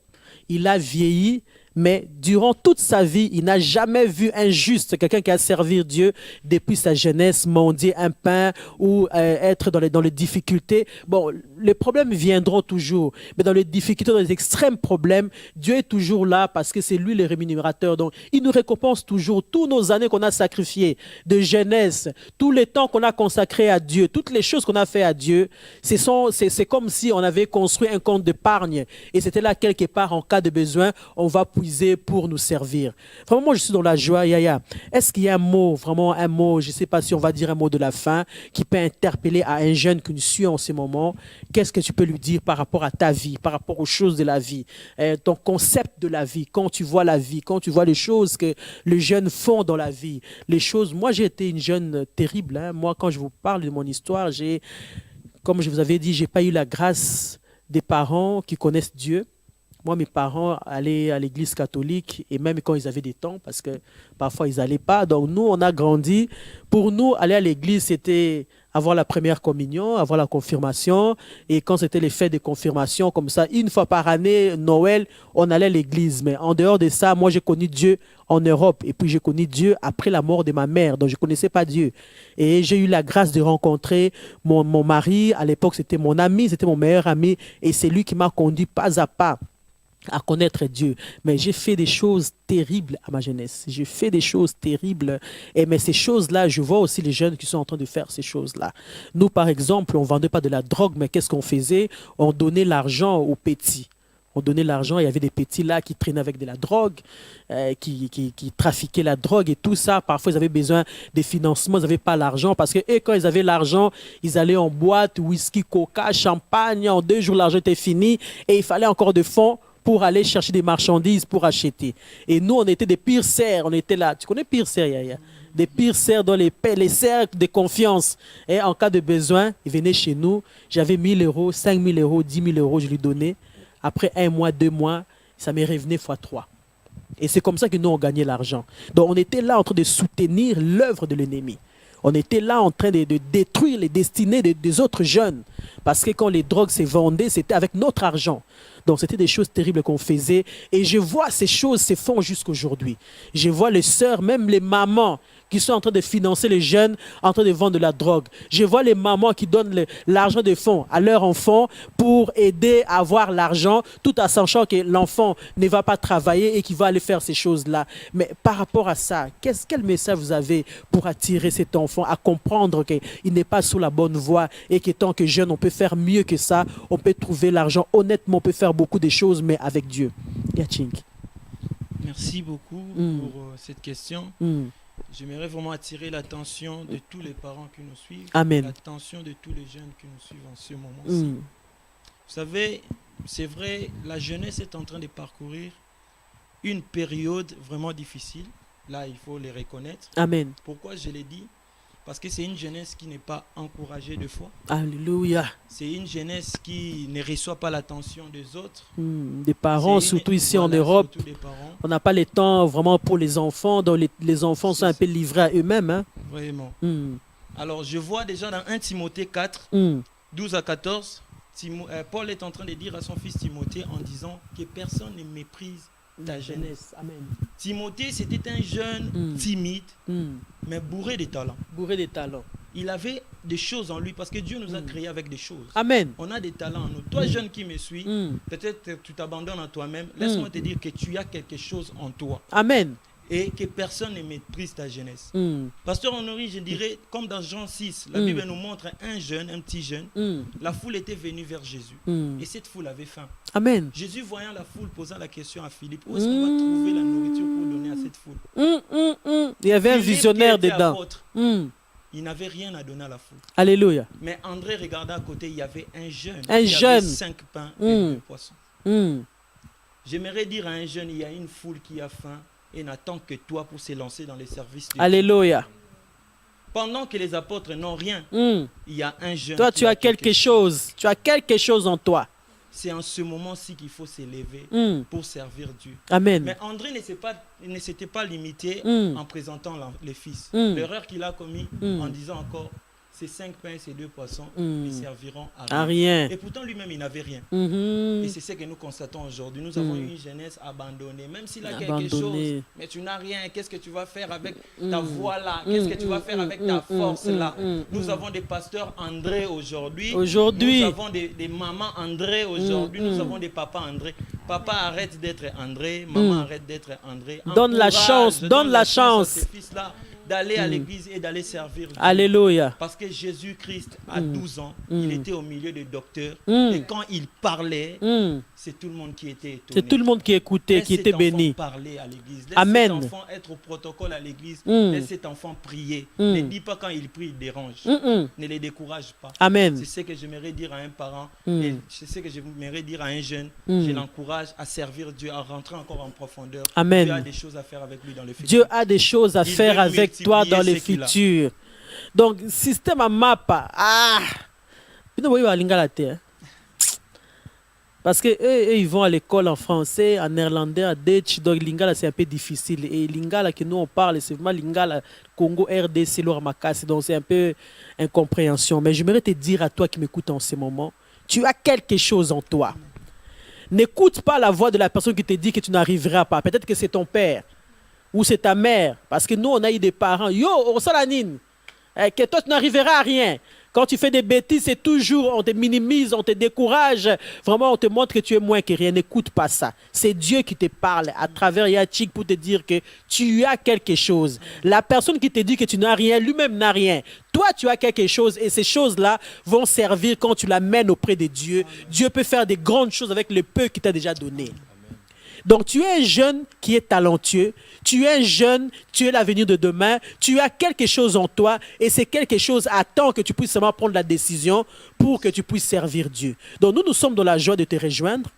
il a vieilli, mais durant toute sa vie, il n'a jamais vu un juste, quelqu'un qui a servi Dieu depuis sa jeunesse, mendier un pain ou être dans les difficultés. Bon, les problèmes viendront toujours, mais dans les difficultés, dans les extrêmes problèmes, Dieu est toujours là parce que c'est lui le rémunérateur. Donc, il nous récompense toujours toutes nos années qu'on a sacrifiées de jeunesse, tous les temps qu'on a consacrés à Dieu, toutes les choses qu'on a fait à Dieu. C'est comme si on avait construit un compte d'épargne et c'était là quelque part en cas de besoin, on va pour nous servir. Vraiment, moi, je suis dans la joie, Yaya. Est-ce qu'il y a un mot, vraiment un mot, je ne sais pas si on va dire un mot de la fin, qui peut interpeller à un jeune qui nous suit en ce moment? Qu'est-ce que tu peux lui dire par rapport à ta vie, par rapport aux choses de la vie, ton concept de la vie, quand tu vois la vie, quand tu vois les choses que les jeunes font dans la vie, les choses... Moi, j'ai été une jeune terrible. Hein. Moi, quand je vous parle de mon histoire, comme je vous avais dit, je n'ai pas eu la grâce des parents qui connaissent Dieu. Moi, mes parents allaient à l'église catholique et même quand ils avaient des temps, parce que parfois ils n'allaient pas. Donc nous, on a grandi. Pour nous, aller à l'église, c'était avoir la première communion, avoir la confirmation. Et quand c'était les fêtes de confirmation, comme ça, une fois par année, Noël, on allait à l'église. Mais en dehors de ça, moi, j'ai connu Dieu en Europe. Et puis, j'ai connu Dieu après la mort de ma mère. Donc, je ne connaissais pas Dieu. Et j'ai eu la grâce de rencontrer mon mari. À l'époque, c'était mon ami, c'était mon meilleur ami. Et c'est lui qui m'a conduit pas à pas à connaître Dieu. Mais j'ai fait des choses terribles à ma jeunesse. J'ai fait des choses terribles. Mais ces choses-là, je vois aussi les jeunes qui sont en train de faire ces choses-là. Nous, par exemple, on ne vendait pas de la drogue, mais qu'est-ce qu'on faisait? On donnait l'argent aux petits. On donnait l'argent, il y avait des petits là qui traînaient avec de la drogue, qui trafiquaient la drogue et tout ça. Parfois, ils avaient besoin de financement, ils n'avaient pas l'argent parce que quand ils avaient l'argent, ils allaient en boîte, whisky, coca, champagne. En 2 jours, l'argent était fini et il fallait encore de fonds pour aller chercher des marchandises pour acheter. Et nous, on était des pires serfs. On était là. Tu connais pires serfs, Yaya? Des pires serfs dans les cercles de confiance. Et en cas de besoin, ils venaient chez nous. J'avais 1 000 euros, 5 000 euros, 10 000 euros, je lui donnais. Après 1 mois, 2 mois, ça m'est revenu x3. Et c'est comme ça que nous, on gagnait l'argent. Donc, on était là en train de soutenir l'œuvre de l'ennemi. On était là en train de détruire les destinées des autres jeunes. Parce que quand les drogues se vendaient, c'était avec notre argent. Donc, c'était des choses terribles qu'on faisait. Et je vois ces choses se font jusqu'aujourd'hui. Je vois les sœurs, même les mamans, qui sont en train de financer les jeunes en train de vendre de la drogue. Je vois les mamans qui donnent l'argent de fonds à leur enfant pour aider à avoir l'argent, tout en sachant que l'enfant ne va pas travailler et qu'il va aller faire ces choses-là. Mais par rapport à ça, quel message vous avez pour attirer cet enfant à comprendre qu'il n'est pas sur la bonne voie et que tant que jeune, on peut faire mieux que ça, on peut trouver l'argent. Honnêtement, on peut faire beaucoup de choses, mais avec Dieu. Yachink. Merci beaucoup pour cette question. J'aimerais vraiment attirer l'attention de tous les parents qui nous suivent, l'attention de tous les jeunes qui nous suivent en ce moment-ci. Vous savez, c'est vrai, la jeunesse est en train de parcourir une période vraiment difficile. Là, il faut les reconnaître. Amen. Pourquoi je l'ai dit? Parce que c'est une jeunesse qui n'est pas encouragée de foi. Alléluia. C'est une jeunesse qui ne reçoit pas l'attention des autres. Des parents, surtout ici en Europe. On n'a pas le temps vraiment pour les enfants. Donc les enfants sont un peu livrés à eux-mêmes. Hein. Vraiment. Alors, je vois déjà dans 1 Timothée 4, 12 à 14, Paul est en train de dire à son fils Timothée en disant que personne ne méprise ta jeunesse. Amen. Timothée, c'était un jeune timide, mais bourré de talents. Bourré de talents. Il avait des choses en lui parce que Dieu nous a créés avec des choses. Amen. On a des talents en nous. Toi, jeune qui me suis, peut-être tu t'abandonnes à toi-même. Laisse-moi te dire que tu as quelque chose en toi. Amen. Et que personne ne méprise ta jeunesse. Pasteur Honoré, je dirais, comme dans Jean 6, la Bible nous montre un petit jeune. La foule était venue vers Jésus. Et cette foule avait faim. Amen. Jésus, voyant la foule, posant la question à Philippe, où est-ce qu'on va trouver la nourriture pour donner à cette foule? Il y avait un visionnaire dedans. Apôtre, il n'avait rien à donner à la foule. Alléluia. Mais André regarda à côté, il y avait un jeune. Qui avait 5 pains et 2 poissons. Mm. J'aimerais dire à un jeune, il y a une foule qui a faim et n'attend que toi pour se lancer dans les services de Dieu. Alléluia. Pendant que les apôtres n'ont rien, il y a un jeune. Toi, tu as quelque chose. Tu as quelque chose en toi. C'est en ce moment-ci qu'il faut s'élever pour servir Dieu. Amen. Mais André ne s'était pas limité en présentant les fils. L'erreur qu'il a commis en disant encore, ces 5 pains et ces 2 poissons ne serviront à rien. Et pourtant, lui-même, il n'avait rien. Et c'est ce que nous constatons aujourd'hui. Nous avons une jeunesse abandonnée. Même s'il a quelque chose, mais tu n'as rien. Qu'est-ce que tu vas faire avec ta voix là? Qu'est-ce que tu vas faire avec ta force là? Nous avons des pasteurs André aujourd'hui. Nous avons des mamans André aujourd'hui. Nous avons des papas André. Papa, arrête d'être André. Maman, arrête d'être André. Donne la chance. Donne la chance. Ces fils-là d'aller à l'église et d'aller servir Dieu. Alléluia. Parce que Jésus-Christ, à 12 ans, il était au milieu des docteurs. Et quand il parlait, c'est tout le monde qui était étonné. C'est tout le monde qui écoutait, qui était béni. Laisse cet enfant parler à l'église. Laisse Amen. cet enfant être au protocole à l'église. Laisse cet enfant prier. Ne dis pas quand il prie, il dérange. Ne les décourage pas. Amen. C'est ce que j'aimerais dire à un parent. Et c'est ce que j'aimerais dire à un jeune. Je l'encourage à servir Dieu, à rentrer encore en profondeur. Amen. Dieu a des choses à faire avec lui dans le futur. Dieu a des choses à faire avec toi dans le futur. Donc, système à mapa. Parce que eux, ils vont à l'école en français, en néerlandais, en Dutch. Donc, Lingala, c'est un peu difficile. Et Lingala que nous, on parle, c'est vraiment Lingala, Congo, RDC, Loramakasi. Donc, c'est un peu incompréhension. Mais j'aimerais te dire à toi qui m'écoutes en ce moment, tu as quelque chose en toi. N'écoute pas la voix de la personne qui te dit que tu n'arriveras pas. Peut-être que c'est ton père. Ou c'est ta mère. Parce que nous, on a eu des parents. Yo, on salanine. Que toi, tu n'arriveras à rien. Quand tu fais des bêtises, c'est toujours, on te minimise, on te décourage. Vraiment, on te montre que tu es moins que rien. N'écoute pas ça. C'est Dieu qui te parle à travers Yachik pour te dire que tu as quelque chose. La personne qui te dit que tu n'as rien, lui-même n'a rien. Toi, tu as quelque chose et ces choses-là vont servir quand tu l'amènes auprès de Dieu. Dieu peut faire des grandes choses avec le peu qu'il t'a déjà donné. Donc, tu es un jeune qui est talentueux, tu es un jeune, tu es l'avenir de demain, tu as quelque chose en toi et c'est quelque chose attend que tu puisses seulement prendre la décision pour que tu puisses servir Dieu. Donc, nous sommes dans la joie de te rejoindre,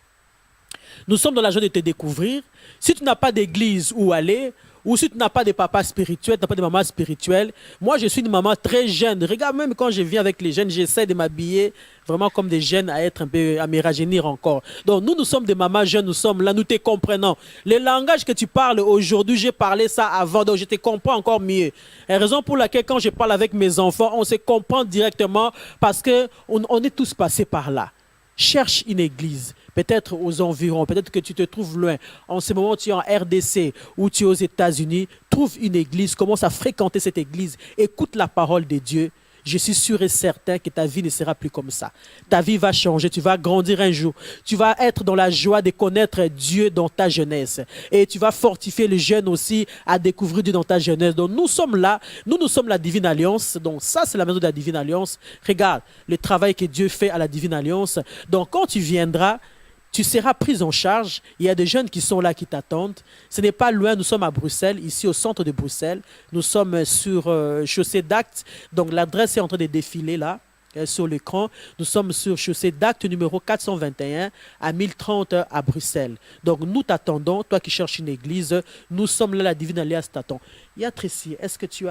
nous sommes dans la joie de te découvrir. Si tu n'as pas d'église où aller, ou si tu n'as pas de papa spirituel, tu n'as pas de maman spirituelle. Moi, je suis une maman très jeune. Regarde, même quand je viens avec les jeunes, j'essaie de m'habiller vraiment comme des jeunes, à être un peu, à me rajeunir encore. Donc, nous sommes des mamans jeunes, nous sommes là, nous te comprenons. Le langage que tu parles aujourd'hui, j'ai parlé ça avant, donc je te comprends encore mieux. La raison pour laquelle, quand je parle avec mes enfants, on se comprend directement parce qu'on est tous passés par là. Cherche une église, peut-être aux environs, peut-être que tu te trouves loin. En ce moment, tu es en RDC ou tu es aux États-Unis. Trouve une église, commence à fréquenter cette église. Écoute la parole de Dieu. Je suis sûr et certain que ta vie ne sera plus comme ça. Ta vie va changer, tu vas grandir un jour. Tu vas être dans la joie de connaître Dieu dans ta jeunesse. Et tu vas fortifier les jeunes aussi à découvrir Dieu dans ta jeunesse. Donc nous sommes là, nous sommes la Divine Alliance. Donc ça, c'est la maison de la Divine Alliance. Regarde le travail que Dieu fait à la Divine Alliance. Donc quand tu viendras, tu seras pris en charge. Il y a des jeunes qui sont là, qui t'attendent. Ce n'est pas loin, nous sommes à Bruxelles, ici au centre de Bruxelles. Nous sommes sur chaussée d'Acte. Donc l'adresse est en train de défiler là, sur l'écran. Nous sommes sur chaussée d'Acte numéro 421 à 1030 à Bruxelles. Donc nous t'attendons, toi qui cherches une église. Nous sommes là, la Divine Alliance t'attend. Il y a Tracy, est-ce que tu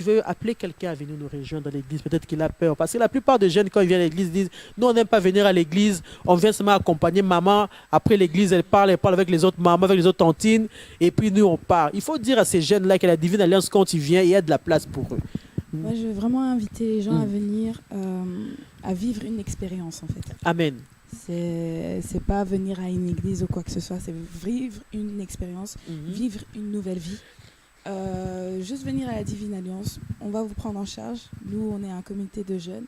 veux appeler quelqu'un à venir nous rejoindre dans l'église? Peut-être qu'il a peur. Parce que la plupart des jeunes, quand ils viennent à l'église, disent « Nous, on n'aime pas venir à l'église. On vient seulement accompagner maman. Après l'église, elle parle avec les autres mamans, avec les autres tantines. Et puis nous, on part. » Il faut dire à ces jeunes-là que la Divine Alliance, quand ils viennent, il y a de la place pour eux. Moi, je veux vraiment inviter les gens à venir, à vivre une expérience, en fait. Amen. C'est pas venir à une église ou quoi que ce soit, c'est vivre une expérience, vivre une nouvelle vie. Juste venir à la Divine Alliance, on va vous prendre en charge. Nous, on est un comité de jeunes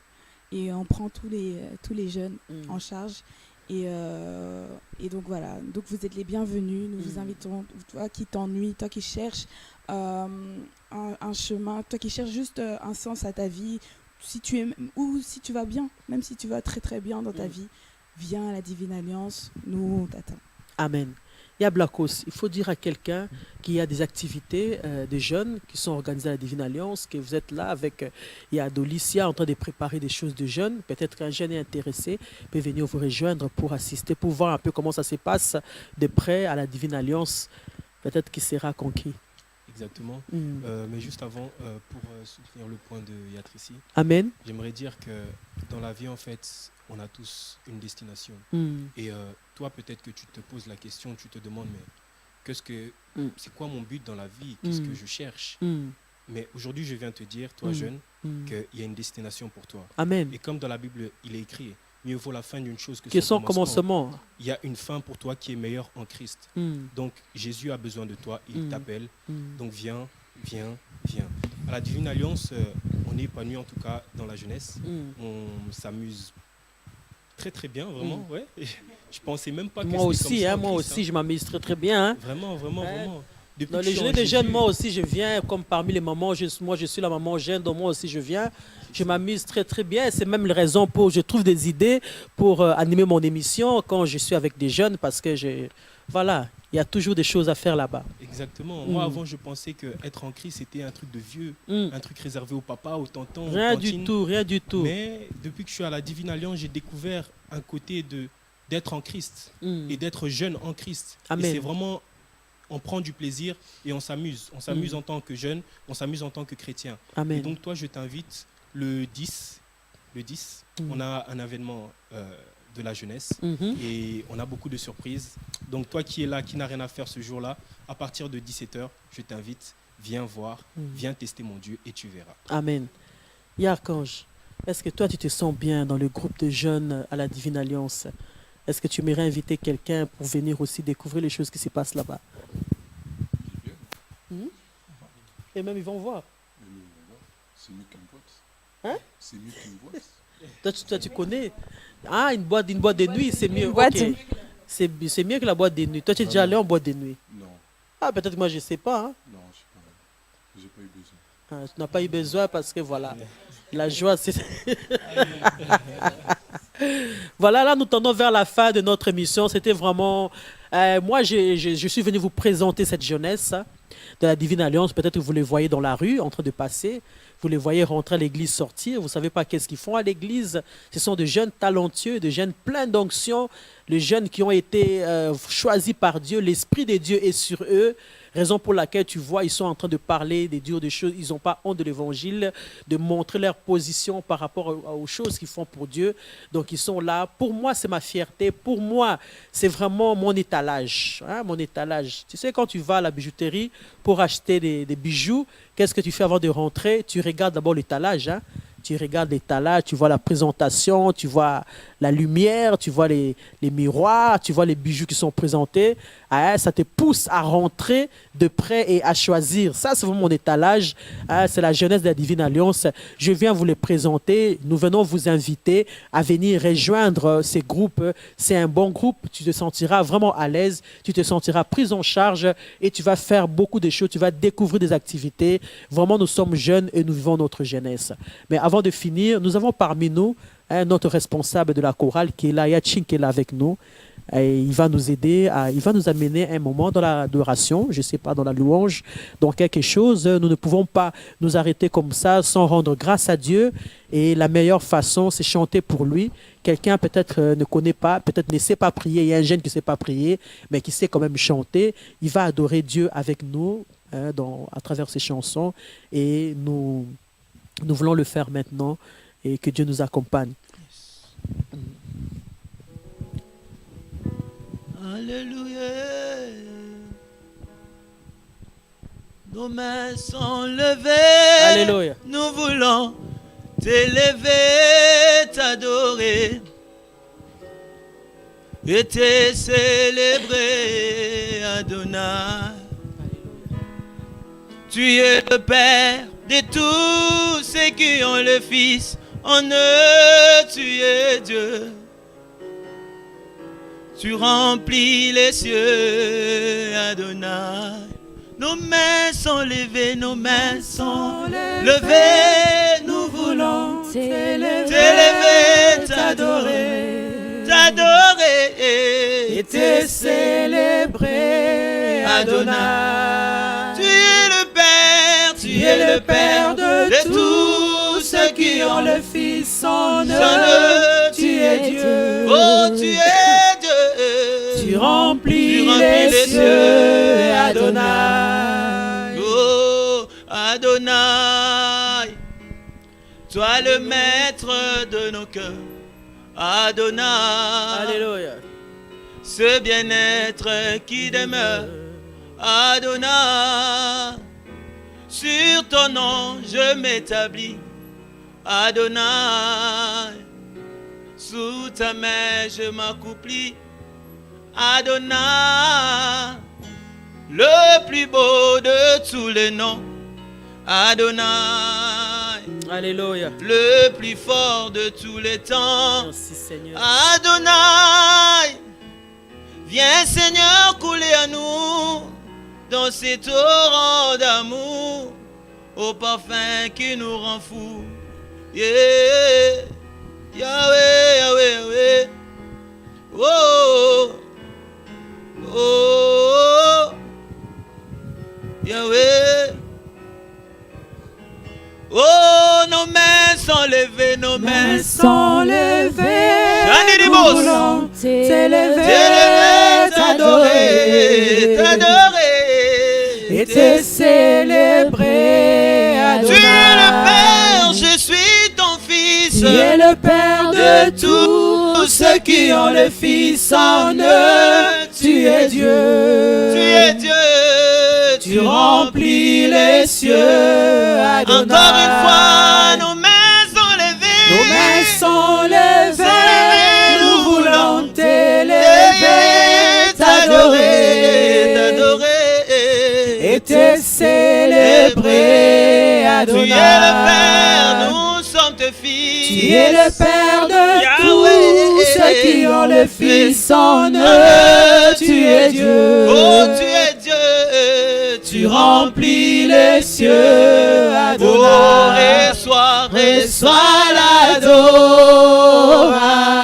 et on prend tous les jeunes en charge. Et donc voilà, donc vous êtes les bienvenus. Nous vous invitons, toi qui t'ennuies, toi qui cherches un chemin, toi qui cherches juste un sens à ta vie, si tu vas bien, même si tu vas très très bien dans ta vie, viens à la Divine Alliance, nous on t'attend. Amen. Il y a Blacos, il faut dire à quelqu'un qu'il y a des activités des jeunes qui sont organisées à la Divine Alliance, que vous êtes là avec, il y a Dolicia en train de préparer des choses de jeunes. Peut-être qu'un jeune est intéressé, peut venir vous rejoindre pour assister, pour voir un peu comment ça se passe de près à la Divine Alliance. Peut-être qu'il sera conquis. Exactement. Mais juste avant, pour soutenir le point de Yatrici, Amen. J'aimerais dire que dans la vie, en fait, on a tous une destination. Et toi, peut-être que tu te poses la question, tu te demandes, mais c'est quoi mon but dans la vie? Qu'est-ce que je cherche? Mais aujourd'hui, je viens te dire, toi jeune, qu'il y a une destination pour toi. Amen. Et comme dans la Bible, il est écrit, mieux vaut la fin d'une chose que son commencement. Il y a une fin pour toi qui est meilleure en Christ. Donc Jésus a besoin de toi, il t'appelle. Donc viens. À la Divine Alliance, on est épanoui en tout cas dans la jeunesse. On s'amuse très très bien, vraiment. Ouais. Je pensais même pas que moi aussi, comme ça, moi Christ, aussi, je m'amuse très très bien. Hein. Vraiment. Dans les journées des jeunes, moi aussi je viens, comme parmi les mamans, moi je suis la maman jeune, donc moi aussi je viens. Je m'amuse très très bien. C'est même la raison pour je trouve des idées pour animer mon émission quand je suis avec des jeunes, parce que voilà, il y a toujours des choses à faire là-bas. Exactement. Moi avant je pensais qu'être en Christ c'était un truc de vieux, un truc réservé au papa, aux tontons, aux cantines. Rien du tout. Mais depuis que je suis à la Divine Alliance, j'ai découvert un côté d'être en Christ et d'être jeune en Christ. Amen. Et c'est vraiment, on prend du plaisir et on s'amuse. On s'amuse en tant que jeune, on s'amuse en tant que chrétien. Amen. Et donc toi, je t'invite le 10, on a un événement de la jeunesse et on a beaucoup de surprises. Donc toi qui es là, qui n'a rien à faire ce jour-là, à partir de 17h, je t'invite, viens voir, viens tester mon Dieu et tu verras. Amen. Yarkange, est-ce que toi tu te sens bien dans le groupe de jeunes à la Divine Alliance? Est-ce que tu aimerais inviter quelqu'un pour venir aussi découvrir les choses qui se passent là-bas? Et même ils vont voir. C'est mieux qu'une boîte. Hein? C'est mieux qu'une boîte. Toi, tu connais. Ah, une boîte de nuit, c'est mieux. Okay. C'est mieux que la boîte de nuit. Toi, tu es déjà allé en boîte de nuit? Non. Ah, peut-être que moi, je ne sais pas. Hein? Non, je n'ai pas eu besoin. Ah, tu n'as pas eu besoin parce que voilà, la joie, c'est... Voilà, là, nous tendons vers la fin de notre émission. C'était vraiment... moi, je suis venu vous présenter cette jeunesse de la Divine Alliance. Peut-être que vous les voyez dans la rue, en train de passer. Vous les voyez rentrer à l'église, sortir. Vous ne savez pas qu'est-ce qu'ils font à l'église. Ce sont de jeunes talentueux, de jeunes pleins d'onction, de jeunes qui ont été choisis par Dieu. L'Esprit de Dieu est sur eux. Raison pour laquelle tu vois, ils sont en train de parler des dures des choses. Ils n'ont pas honte de l'évangile, de montrer leur position par rapport aux choses qu'ils font pour Dieu. Donc, ils sont là. Pour moi, c'est ma fierté. Pour moi, c'est vraiment mon étalage. Hein, mon étalage. Tu sais, quand tu vas à la bijouterie pour acheter des bijoux, qu'est-ce que tu fais avant de rentrer? Tu regardes d'abord l'étalage. Hein. Tu regardes l'étalage, tu vois la présentation, tu vois la lumière, tu vois les miroirs, tu vois les bijoux qui sont présentés. Ah, ça te pousse à rentrer de près et à choisir. Ça, c'est vraiment mon étalage. Ah, c'est la jeunesse de la Divine Alliance. Je viens vous les présenter. Nous venons vous inviter à venir rejoindre ces groupes. C'est un bon groupe. Tu te sentiras vraiment à l'aise. Tu te sentiras pris en charge et tu vas faire beaucoup de choses. Tu vas découvrir des activités. Vraiment, nous sommes jeunes et nous vivons notre jeunesse. Mais avant de finir, nous avons parmi nous notre responsable de la chorale qui est là, Yachin, qui est là avec nous. Et il va nous aider, il va nous amener un moment dans l'adoration, je ne sais pas, dans la louange, dans quelque chose. Nous ne pouvons pas nous arrêter comme ça sans rendre grâce à Dieu. Et la meilleure façon, c'est chanter pour lui. Quelqu'un peut-être ne connaît pas, peut-être ne sait pas prier. Il y a un jeune qui ne sait pas prier, mais qui sait quand même chanter. Il va adorer Dieu avec nous à travers ses chansons. Et nous voulons le faire maintenant et que Dieu nous accompagne. Alléluia. Nos mains sont levées. Alléluia. Nous voulons t'élever, t'adorer et te célébrer, Adonai. Tu es le Père de tous ceux qui ont le Fils. En eux, tu es Dieu. Tu remplis les cieux, Adonai. Nos mains sont levées, nos mains sont levées. Nous voulons t'élever, t'adorer, t'adorer Et te célébrer, Adonai. Tu es le Père, tu es le Père de tous ceux qui ont le Fils en eux. Tu es Dieu. Oh, tu es Dieu. Tu remplis les cieux, Adonai. Oh, Adonai. Toi le maître de nos cœurs. Adonai. Alléluia. Ce bien-être qui demeure. Adonai. Sur ton nom je m'établis. Adonai. Sous ta main je m'accouplis. Adonai, le plus beau de tous les noms. Adonai, Alléluia. le plus fort de tous les temps. Merci Seigneur. Adonai, viens Seigneur couler à nous dans ces torrents d'amour, au parfum qui nous rend fous. Yeah. Yahweh, Yahweh, Yahweh. Oh. Oh, Yahweh. Oh, nos mains sont levées, nos mains sont levées. Nous voulons t'élever, t'adorer, t'adorer Et te célébrer, Adonai. Tu es le Père, je suis ton Fils. Tu es le Père de tous ceux qui ont le Fils en eux. Tu es Dieu. Tu es Dieu. Tu remplis les cieux, Adonai. Encore une fois, nos mains sont levées. Nos mains sont levées. Nous voulons t'élever, t'adorer, t'adorer et te célébrer, Adonai. Tu es le Père, nous sommes tes fils. Tu es le Père de Yahweh. tous ceux qui ont le Fils en eux. Tu es Dieu. Oh, tu es Dieu. Tu remplis les cieux, Adonai. Oh, reçois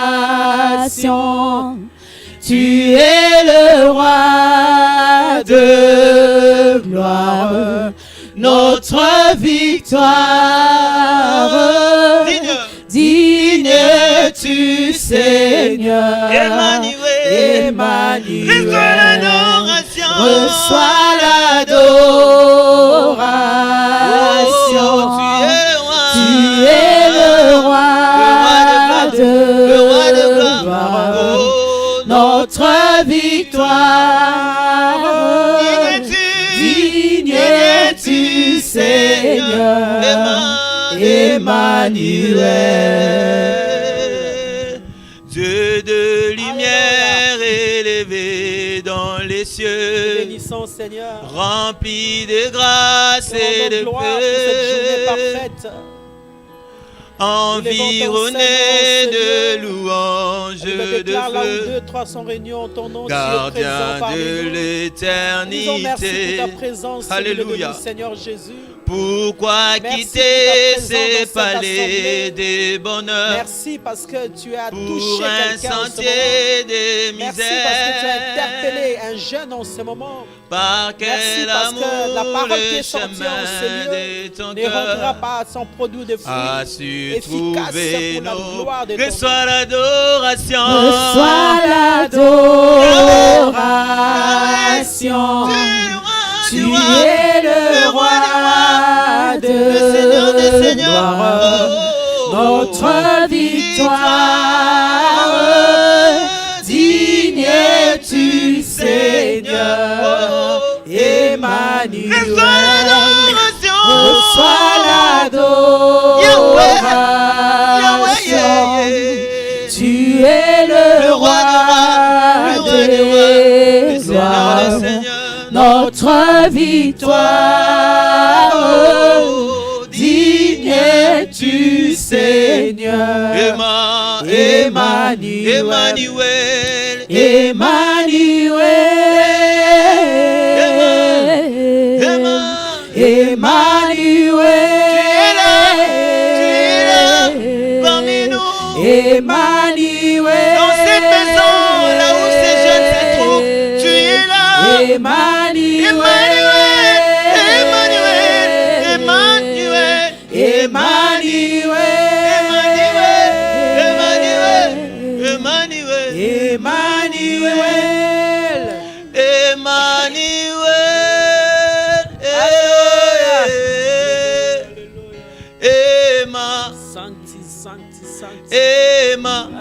l'adoration. Tu es le roi de gloire, notre victoire. Digne tu Seigneur, Emmanuel. Reçois l'adoration. Tu es le roi de gloire, notre victoire. Digne tu Seigneur, Emmanuel. Dieu de lumière élevé dans les cieux, bénissons Seigneur, rempli de grâce et de paix, environné de louanges, de feu, gardien de l'éternité. Alléluia. Seigneur Jésus. Pourquoi quitter ces palais des bonheurs? Merci parce que tu as touché pour un quelqu'un en ce sentier moment. de Merci misère. parce que tu as interpellé un jeune en ce moment. Par Merci quel parce que la amour parole qui le est sortie en ce chemin lieu de ton ne rendra cœur pas son produit de fruits a su efficace trouver pour la nos. gloire de ton Reçois l'adoration. Reçois l'adoration. Tu es le roi de gloire, notre victoire. Digne tu Seigneur, Emmanuel. reçois l'adoration. Tu es le roi des gloires, notre victoire. Digne es-tu, Seigneur. Emmanuel, parmi nous. Emmanuel, dans cette maison, là où ces jeunes se trouvent, tu es là. Emmanuel,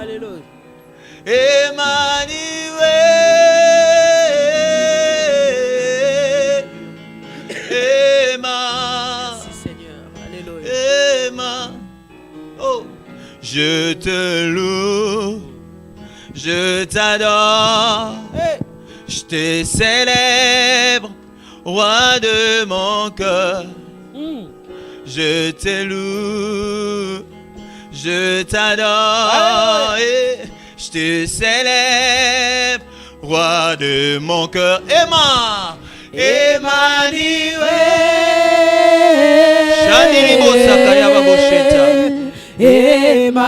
Alléluia. Merci Seigneur. Alléluia. Oh. Je te loue, je t'adore, je te célèbre, roi de mon cœur. Je te loue, je t'adore, je te célèbre, roi de mon cœur. Emmanuel, chante Emmanuel.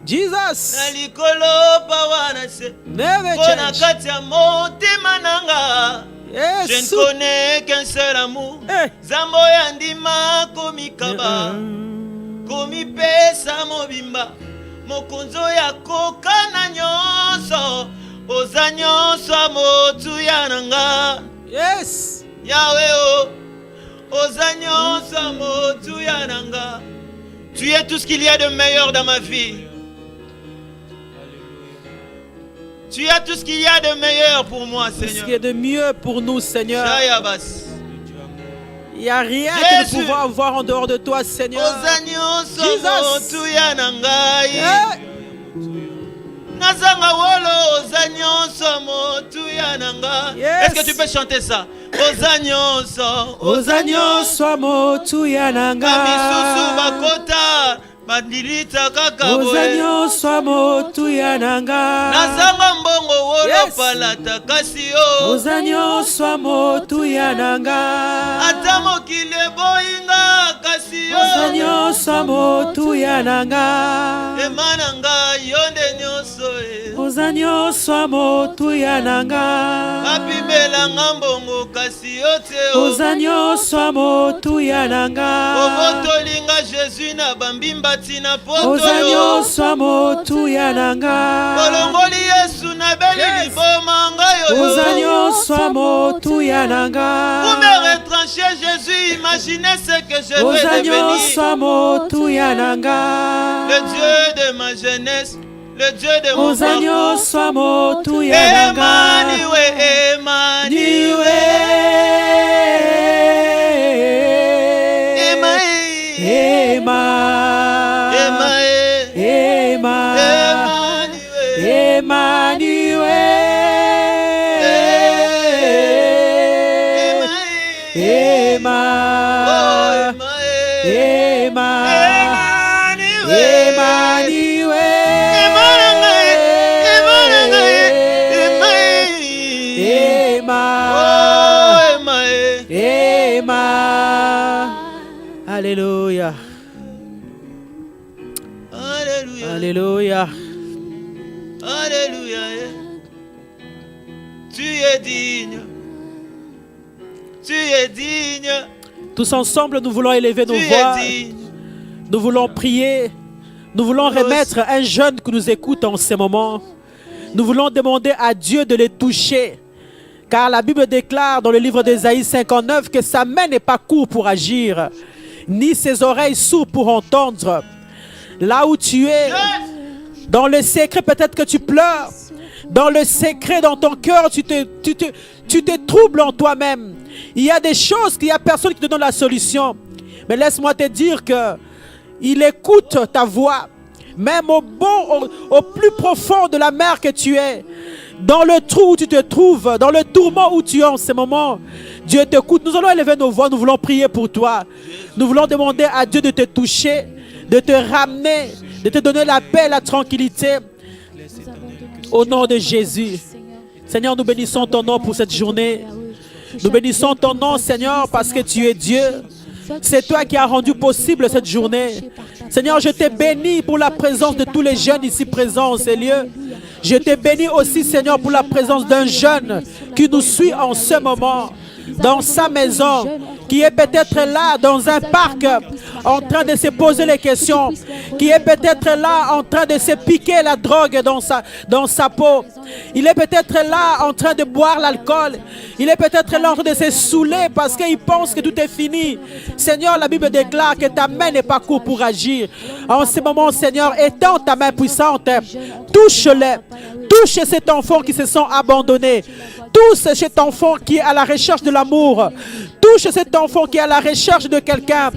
Jesus. Never change. Yes. Je ne connais qu'un seul amour. Zambo yandima komikaba. Komi pesa mobimba. Mokonzo ya kokana nyonso. Oza nyonso motu yananga. Yes. Yahweh o. Oza nyonso motu yananga. Tu es tout ce qu'il y a de meilleur dans ma vie. Tu as tout ce qu'il y a de meilleur pour moi, Seigneur. Tout ce qu'il y a de mieux pour nous, Seigneur. Il n'y a rien que nous pouvons avoir en dehors de toi, Seigneur. Jesus. Est-ce que tu peux chanter ça? Ozanyonso motu yananga. Ozanyonso motu yananga. Nazanga mbongo wolo palata kasio. Ozanyonso motu yananga. Ata mokile boinga kasio. Ozanyonso motu yananga. Emananga yonde nyonso e. Ozanyonso motu yananga. Apimela ngambongo kasio te. Ozanyonso motu yananga. Obotolinga Jésus na bambimba tina poto. Ozanyonso motu yananga. Olongoli Yesu na beli liboma ngayo. Ozanyonso motu yananga. Vous me retrancher Jésus, imaginez ce que je vais devenir. Ozanyonso motu yananga. Le Dieu de ma jeunesse, le Dieu de mon Ozanyonso motu yananga. Emmanuel, Emmanuel. Alléluia. Alléluia. Alléluia. Tu es digne. Tu es digne. Tous ensemble, nous voulons élever nos voix. Nous voulons prier. Nous voulons remettre un jeune qui nous écoute en ce moment. Nous voulons demander à Dieu de les toucher. Car la Bible déclare dans le livre d'Ésaïe 59 que sa main n'est pas courte pour agir, ni ses oreilles sourdes pour entendre. Là où tu es, dans le secret, peut-être que tu pleures. Dans le secret, dans ton cœur, tu te troubles en toi-même. Il y a des choses qu'il n'y a personne qui te donne la solution. Mais laisse-moi te dire que il écoute ta voix. Même au plus profond de la mer que tu es, dans le trou où tu te trouves, dans le tourment où tu es en ce moment, Dieu t'écoute. Nous allons élever nos voix, nous voulons prier pour toi. Nous voulons demander à Dieu de te toucher, de te ramener, de te donner la paix, la tranquillité. Au nom de Jésus. Seigneur, nous bénissons ton nom pour cette journée. Nous bénissons ton nom, Seigneur, parce que tu es Dieu. C'est toi qui as rendu possible cette journée. Seigneur, je te bénis pour la présence de tous les jeunes ici présents en ces lieux. Je te bénis aussi, Seigneur, pour la présence d'un jeune qui nous suit en ce moment, dans sa maison, qui est peut-être là dans un parc en train de se poser les questions, qui est peut-être là en train de se piquer la drogue dans sa peau. Il est peut-être là en train de boire l'alcool. Il est peut-être là en train de se saouler parce qu'il pense que tout est fini. Seigneur, la Bible déclare que ta main n'est pas courte pour agir. En ce moment, Seigneur, étends ta main puissante. Touche-les. Touche cet enfant qui se sent abandonné. Touche cet enfant qui est à la recherche de l'amour. Touche cet enfant qui est à la recherche de quelqu'un.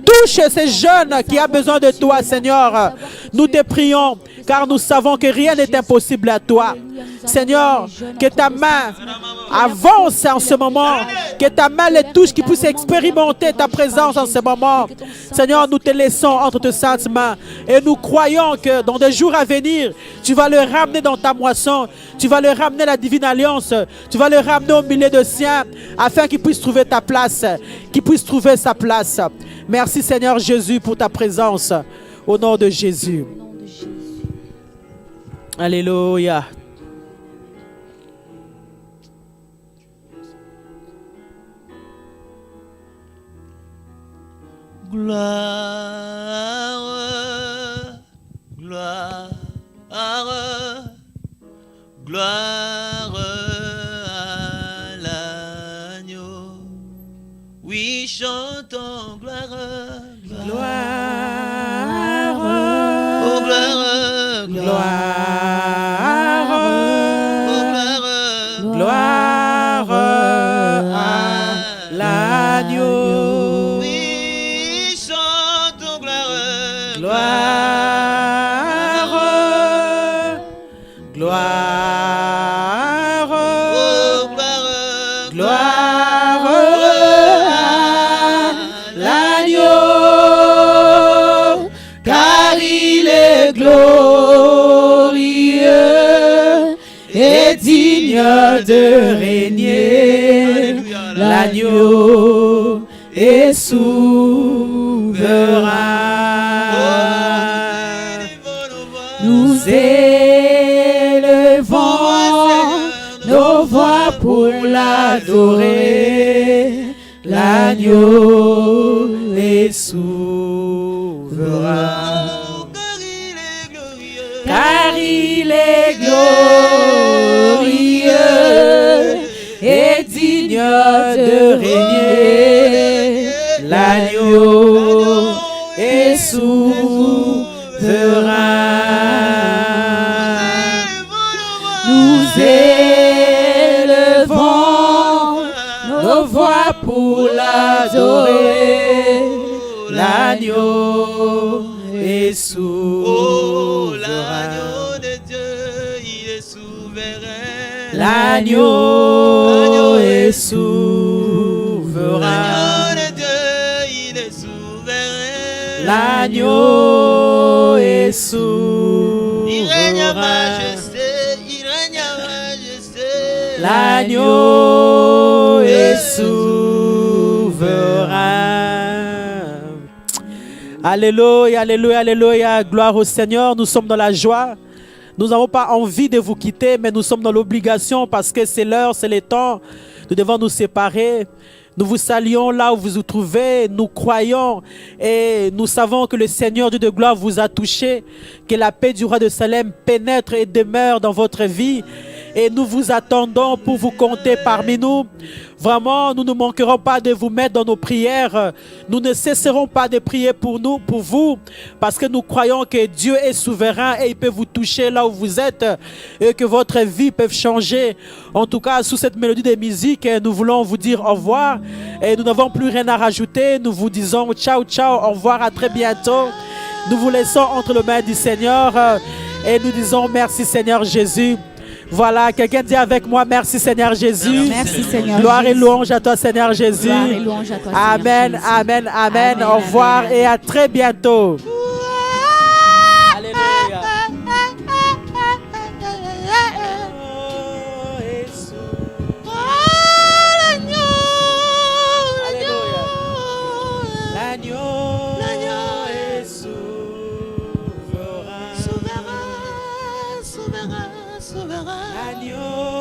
Touche ces jeunes qui ont besoin de toi, Seigneur. Nous te prions, car nous savons que rien n'est impossible à toi. Seigneur, que ta main avance en ce moment. Que ta main les touche, qu'ils puissent expérimenter ta présence en ce moment. Seigneur, nous te laissons entre tes saintes mains. Et nous croyons que dans des jours à venir, tu vas le ramener dans ta moisson. Tu vas le ramener à la divine alliance. Tu vas le ramener au milieu de siens, afin qu'il puisse trouver ta place. Qu'il puisse trouver sa place. Merci Seigneur Jésus pour ta présence. Au nom de Jésus. Alléluia. Gloire, gloire, gloire à l'agneau. Oui, chantons gloire, Gloire, oh gloire, gloire, oh gloire, gloire à l'agneau. De régner, l'agneau est souverain. Nous élevons nos voix pour l'adorer. L'agneau est souverain. Car il est glorieux et digne de régner. L'agneau est souverain. Nous élevons nos voix pour l'adorer. L'agneau est souverain. L'agneau de Dieu, il est souverain. L'agneau est souverain. L'agneau est souverain. Il règne à majesté, il règne à majesté. L'agneau est souverain. Alléluia, alléluia, alléluia. Gloire au Seigneur. Nous sommes dans la joie. Nous n'avons pas envie de vous quitter, mais nous sommes dans l'obligation parce que c'est l'heure, c'est le temps. Nous devons nous séparer. Nous vous saluons là où vous vous trouvez. Nous croyons et nous savons que le Seigneur Dieu de gloire vous a touché. Que la paix du roi de Salem pénètre et demeure dans votre vie. Et nous vous attendons pour vous compter parmi nous. Vraiment, nous ne manquerons pas de vous mettre dans nos prières. Nous ne cesserons pas de prier pour nous, pour vous, parce que nous croyons que Dieu est souverain et il peut vous toucher là où vous êtes et que votre vie peut changer. En tout cas, sous cette mélodie de musique, nous voulons vous dire au revoir et nous n'avons plus rien à rajouter. Nous vous disons ciao, ciao, au revoir, à très bientôt. Nous vous laissons entre les mains du Seigneur et nous disons merci Seigneur Jésus. Voilà, quelqu'un dit avec moi, merci Seigneur Jésus. Merci Seigneur. Gloire Jésus. et louange à toi Seigneur Jésus. Gloire et louange à toi, Amen, Seigneur Jésus. amen, amen, Amen, au revoir amen, et à très bientôt. Alléluia. L'agneau est souverain. L'agneau